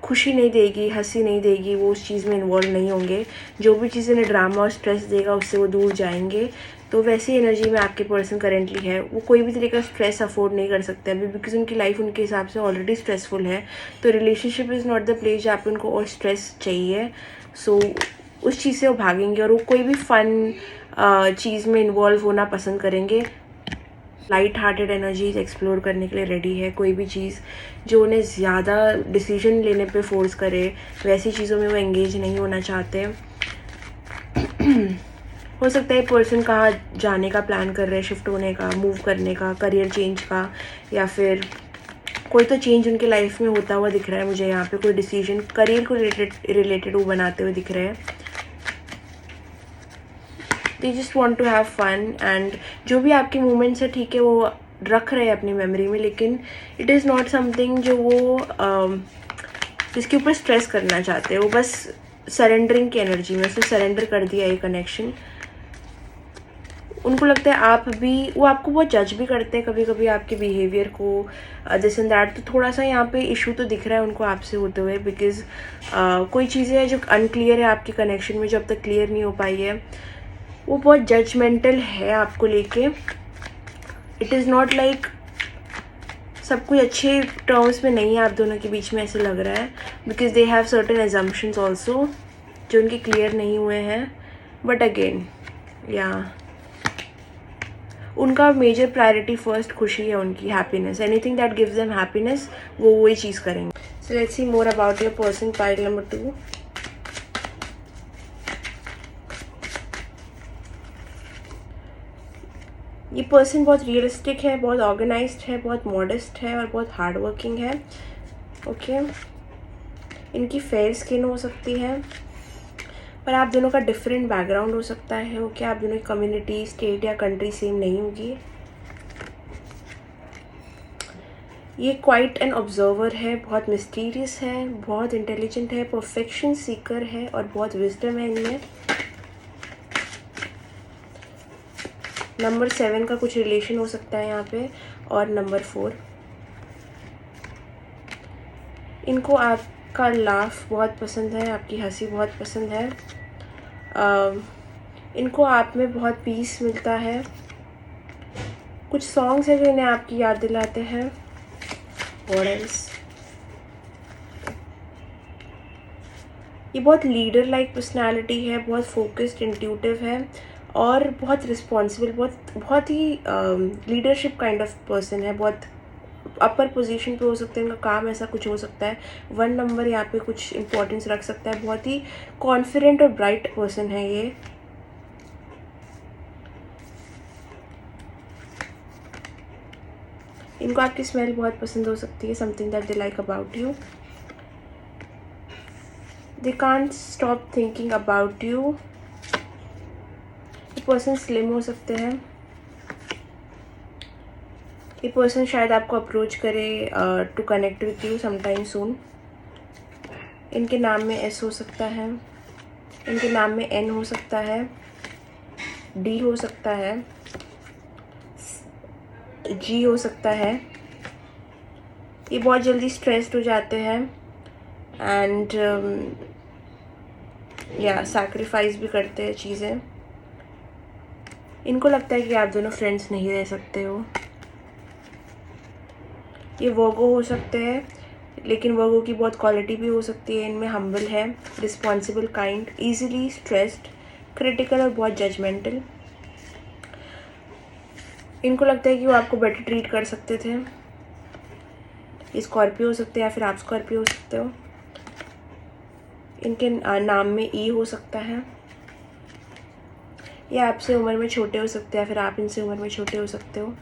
खुशी नहीं देगी, हंसी नहीं देगी, वो उस चीज़ में इन्वॉल्व नहीं होंगे। जो भी चीज़ उन्हें ड्रामा और स्ट्रेस देगा उससे वो दूर जाएंगे। तो वैसी एनर्जी में आपके पर्सन करेंटली है। वो कोई भी तरीके का स्ट्रेस अफोर्ड नहीं कर सकते अभी, बिकॉज उनकी लाइफ उनके हिसाब से ऑलरेडी स्ट्रेसफुल है। तो relationship is not the place जहाँ पे उनको और स्ट्रेस चाहिए। सो उस चीज़ से वो भागेंगे और वो कोई भी फ़न चीज़ में इन्वॉल्व होना पसंद करेंगे। लाइट हार्टेड एनर्जीज एक्सप्लोर करने के लिए रेडी है। कोई भी चीज़ जो उन्हें ज़्यादा डिसीजन लेने पे फोर्स करे, वैसी चीज़ों में वो एंगेज नहीं होना चाहते। हो सकता है पर्सन कहाँ जाने का प्लान कर रहे हैं, शिफ्ट होने का, मूव करने का, करियर चेंज का, या फिर कोई तो चेंज उनके लाइफ में होता हुआ दिख रहा है मुझे यहाँ पे। कोई डिसीजन करियर को रिलेटेड वो बनाते हुए दिख रहे हैं। They just want to have fun and जो भी आपके मोमेंट्स है ठीक है, वो रख रहे हैं अपनी मेमोरी में, लेकिन इट इज़ नॉट समथिंग जो वो जिसके ऊपर स्ट्रेस करना चाहते हैं। वो बस सरेंडरिंग की एनर्जी में उसने सरेंडर कर दिया ये कनेक्शन। उनको लगता है आप भी, वो आपको बहुत जज भी करते हैं कभी कभी आपके बिहेवियर को, दिस एंड दैट। तो थोड़ा सा यहाँ पे इशू तो दिख रहा है उनको आपसे होते हुए, बिकॉज कोई चीज़ें हैं जो अनक्लियर है आपके कनेक्शन में, जो अब तक क्लियर नहीं हो पाई है। वो बहुत जजमेंटल है आपको लेके। इट इज़ नॉट लाइक सब कुछ अच्छे टर्म्स में नहीं है आप दोनों के बीच में, ऐसे लग रहा है, because they have certain assumptions also जो उनके क्लियर नहीं हुए हैं। बट अगेन या उनका मेजर प्रायोरिटी फर्स्ट खुशी है, उनकी happiness. Anything that gives them happiness वो वही चीज़ करेंगे। So let's see more about your person, pile number 2। ये पर्सन बहुत रियलिस्टिक है, बहुत ऑर्गेनाइज्ड है, बहुत मॉडेस्ट है और बहुत हार्ड वर्किंग है। ओके इनकी फेयर स्किन हो सकती है, पर आप दोनों का डिफरेंट बैकग्राउंड हो सकता है। ओके आप दोनों की कम्युनिटी, स्टेट या कंट्री सेम नहीं होगी। ये क्वाइट एन ऑब्जर्वर है, बहुत मिस्टीरियस है, बहुत इंटेलिजेंट है, परफेक्शन सीकर है और बहुत विजडम है इनमें। नंबर 7 का कुछ रिलेशन हो सकता है यहाँ पे, और नंबर 4। इनको आपका लाफ बहुत पसंद है, आपकी हंसी बहुत पसंद है। इनको आप में बहुत पीस मिलता है। कुछ सॉन्ग्स हैं जो इन्हें आपकी याद दिलाते हैं। What else? ये बहुत लीडर लाइक पर्सनालिटी है, बहुत फोकस्ड, इंट्यूटिव है और बहुत रिस्पॉन्सिबल, बहुत ही लीडरशिप काइंड ऑफ पर्सन है। बहुत अपर पोजीशन पे हो सकते हैं, इनका काम ऐसा कुछ हो सकता है। 1 नंबर यहाँ पे कुछ इंपॉर्टेंस रख सकता है। बहुत ही कॉन्फिडेंट और ब्राइट पर्सन है ये। इनको आपकी स्मेल बहुत पसंद हो सकती है, something that they like about you. They can't stop thinking about you. ये पर्सन स्लिम हो सकते हैं। ये पर्सन शायद आपको अप्रोच करे to connect with you sometime soon. इनके नाम में एस हो सकता है, इनके नाम में एन हो सकता है, डी हो सकता है, जी हो सकता है। ये बहुत जल्दी स्ट्रेस्ड हो जाते हैं एंड या सैक्रिफाइस भी करते हैं चीज़ें। इनको लगता है कि आप दोनों फ्रेंड्स नहीं रह सकते हो। ये वर्गो हो सकते हैं, लेकिन वर्गो की बहुत क्वालिटी भी हो सकती है इनमें। हम्बल है, responsible, kind, easily stressed, critical और बहुत जजमेंटल। इनको लगता है कि वो आपको बेटर ट्रीट कर सकते थे। ये स्कॉर्पियो हो सकते हैं या फिर आप स्कॉर्पियो हो सकते हो। इनके नाम में ई हो सकता है। ये आपसे उम्र में छोटे हो सकते हैं या फिर आप इनसे उम्र में छोटे हो सकते हो।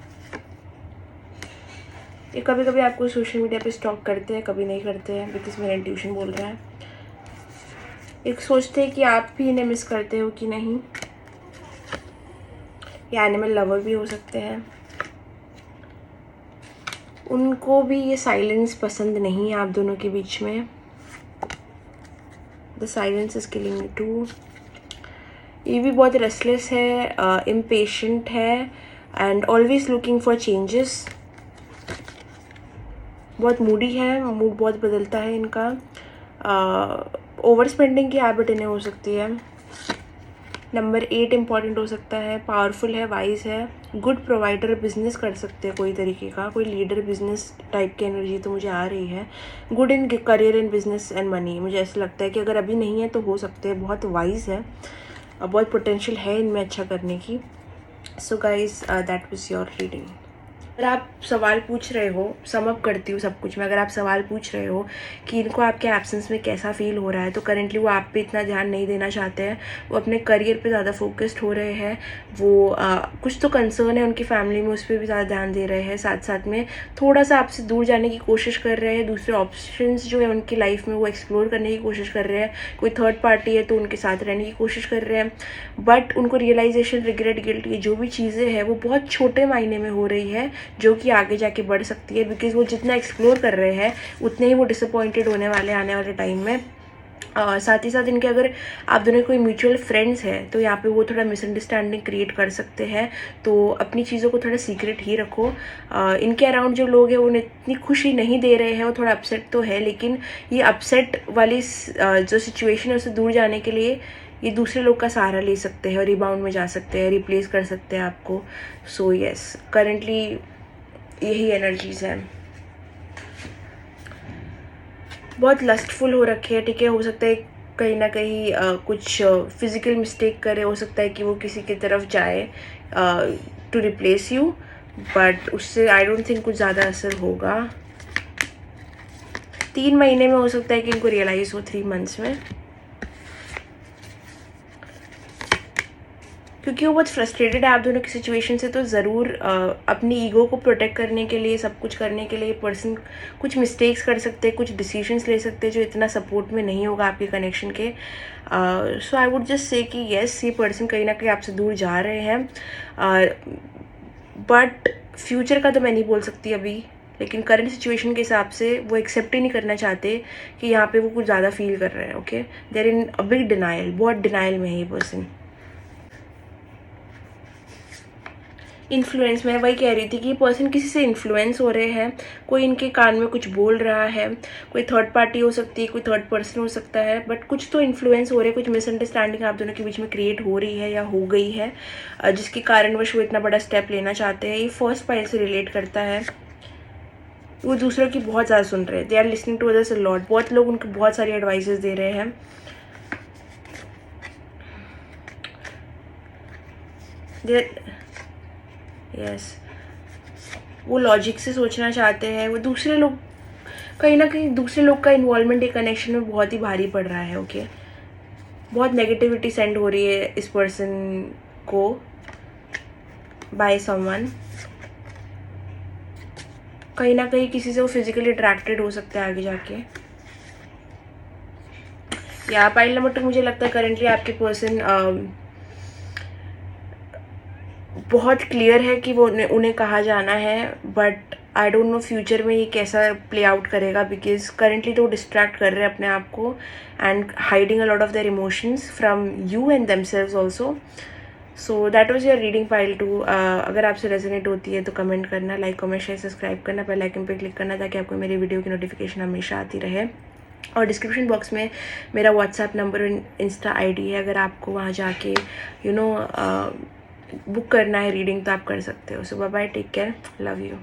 ये कभी कभी आपको सोशल मीडिया पे स्टॉक करते हैं, कभी नहीं करते हैं, बिकॉज मेरा इंट्यूशन बोल रहा है। एक सोचते हैं कि आप भी इन्हें मिस करते हो कि नहीं। ये एनिमल लवर भी हो सकते हैं। उनको भी ये साइलेंस पसंद नहीं है आप दोनों के बीच में। The silence is killing me too. ये भी बहुत रेस्टलेस है, इम्पेशेंट है and always looking for changes. बहुत मूडी है, मूड बहुत बदलता है इनका। ओवर स्पेंडिंग की हैबिट इन्हें हो सकती है। नंबर 8 इम्पॉर्टेंट हो सकता है। पावरफुल है, वाइज है, गुड प्रोवाइडर, बिजनेस कर सकते हैं कोई तरीके का, कोई लीडर बिजनेस टाइप की एनर्जी तो मुझे आ रही है। Good in career in business and money, मुझे ऐसा लगता है कि अगर अभी नहीं है तो हो सकते हैं। बहुत वाइज है, बहुत पोटेंशियल है इनमें अच्छा करने की। So guys that was your reading. अगर आप सवाल पूछ रहे हो, सम अप करती हूँ सब कुछ मैं, अगर आप सवाल पूछ रहे हो कि इनको आपके एब्सेंस में कैसा फील हो रहा है, तो करेंटली वो आप पे इतना ध्यान नहीं देना चाहते हैं। वो अपने करियर पे ज़्यादा फोकस्ड हो रहे हैं। वो कुछ तो कंसर्न है उनकी फैमिली में, उस पर भी ज़्यादा ध्यान दे रहे हैं। साथ साथ में थोड़ा सा आपसे दूर जाने की कोशिश कर रहे हैं। दूसरे ऑप्शंस जो है उनकी लाइफ में वो एक्सप्लोर करने की कोशिश कर रहे हैं। कोई थर्ड पार्टी है तो उनके साथ रहने की कोशिश कर रहे हैं। बट उनको रियलाइजेशन, रिग्रेट, गिल्ट, ये जो भी चीज़ें हैं वो बहुत छोटे मायने में हो रही है, जो कि आगे जाके बढ़ सकती है। बिकॉज वो जितना एक्सप्लोर कर रहे हैं उतने ही वो डिसअपॉइंटेड होने वाले आने वाले टाइम में। साथ ही साथ इनके अगर आप दोनों कोई म्यूचुअल फ्रेंड्स हैं तो यहाँ पे वो थोड़ा मिसअंडरस्टैंडिंग क्रिएट कर सकते हैं। तो अपनी चीज़ों को थोड़ा सीक्रेट ही रखो। इनके अराउंड जो लोग हैं उन्हें इतनी खुशी नहीं दे रहे हैं, वो थोड़ा अपसेट तो है, लेकिन ये अपसेट वाली जो सिचुएशन है उससे दूर जाने के लिए ये दूसरे लोग का सहारा ले सकते हैं और रिबाउंड में जा सकते हैं, रिप्लेस कर सकते हैं आपको। सो यस, करेंटली यही एनर्जीज हैं। बहुत लस्टफुल हो रखे है, ठीक है। हो सकता है कहीं ना कहीं कुछ फिजिकल मिस्टेक करे, हो सकता है कि वो किसी की तरफ जाए टू रिप्लेस यू, बट उससे आई डोंट थिंक कुछ ज़्यादा असर होगा। 3 महीने में हो सकता है कि इनको रियलाइज़ हो, 3 मंथ्स में, क्योंकि वो बहुत फ्रस्ट्रेटेड है आप दोनों की सिचुएशन से। तो ज़रूर अपनी ईगो को प्रोटेक्ट करने के लिए, सब कुछ करने के लिए पर्सन कुछ मिस्टेक्स कर सकते हैं, कुछ डिसीजंस ले सकते हैं जो इतना सपोर्ट में नहीं होगा आपके कनेक्शन के। सो आई वुड जस्ट से कि येस, ये पर्सन कहीं ना कहीं आपसे दूर जा रहे हैं, बट फ्यूचर का तो मैं नहीं बोल सकती अभी, लेकिन करंट सिचुएशन के हिसाब से वो एक्सेप्ट ही नहीं करना चाहते कि यहाँ पे वो कुछ ज़्यादा फील कर रहे हैं। Okay, there in a big denial, बहुत डिनाइल में है ये पर्सन। इन्फ्लुएंस, मैं वही कह रही थी कि ये पर्सन किसी से इन्फ्लुएंस हो रहे हैं। कोई इनके कान में कुछ बोल रहा है, कोई थर्ड पार्टी हो सकती है, कोई थर्ड पर्सन हो सकता है, बट कुछ तो इन्फ्लुएंस हो रहे हैं, कुछ मिसअंडरस्टैंडिंग आप दोनों के बीच में क्रिएट हो रही है या हो गई है, जिसके कारणवश वो इतना बड़ा स्टेप लेना चाहते हैं। ये फर्स्ट पाइल से रिलेट करता है। वो दूसरों की बहुत ज़्यादा सुन रहे हैं, they are listening to others a lot. बहुत लोग उनको बहुत सारी एडवाइसेस दे रहे हैं। यस, वो लॉजिक से सोचना चाहते हैं। वो दूसरे लोग, कहीं ना कहीं दूसरे लोग का इन्वॉल्वमेंट एक कनेक्शन में बहुत ही भारी पड़ रहा है। ओके, बहुत नेगेटिविटी सेंड हो रही है इस पर्सन को बाय समवन। कहीं ना कहीं किसी से वो फिजिकली अट्रैक्टेड हो सकता है आगे जाके। या पाइल नंबर 2, मुझे लगता है करेंटली आपके पर्सन बहुत क्लियर है कि वो उन्हें कहाँ जाना है, but I don't know future में ये कैसा प्ले आउट करेगा, बिकॉज करेंटली तो डिस्ट्रैक्ट कर रहे हैं अपने आप को and hiding a lot of their emotions from you and themselves also. So that was your reading pile 2। अगर आपसे रेजोनेट होती है तो कमेंट करना, लाइक कमेंट शेयर सब्सक्राइब करना, बेल आइकन पे क्लिक करना ताकि आपको मेरी वीडियो की नोटिफिकेशन हमेशा आती रहे। और डिस्क्रिप्शन बॉक्स में मेरा व्हाट्सएप नंबर और इंस्टा आईडी है, अगर आपको वहाँ जाके बुक करना है रीडिंग तो आप कर सकते हो। So bye bye, take care, love you.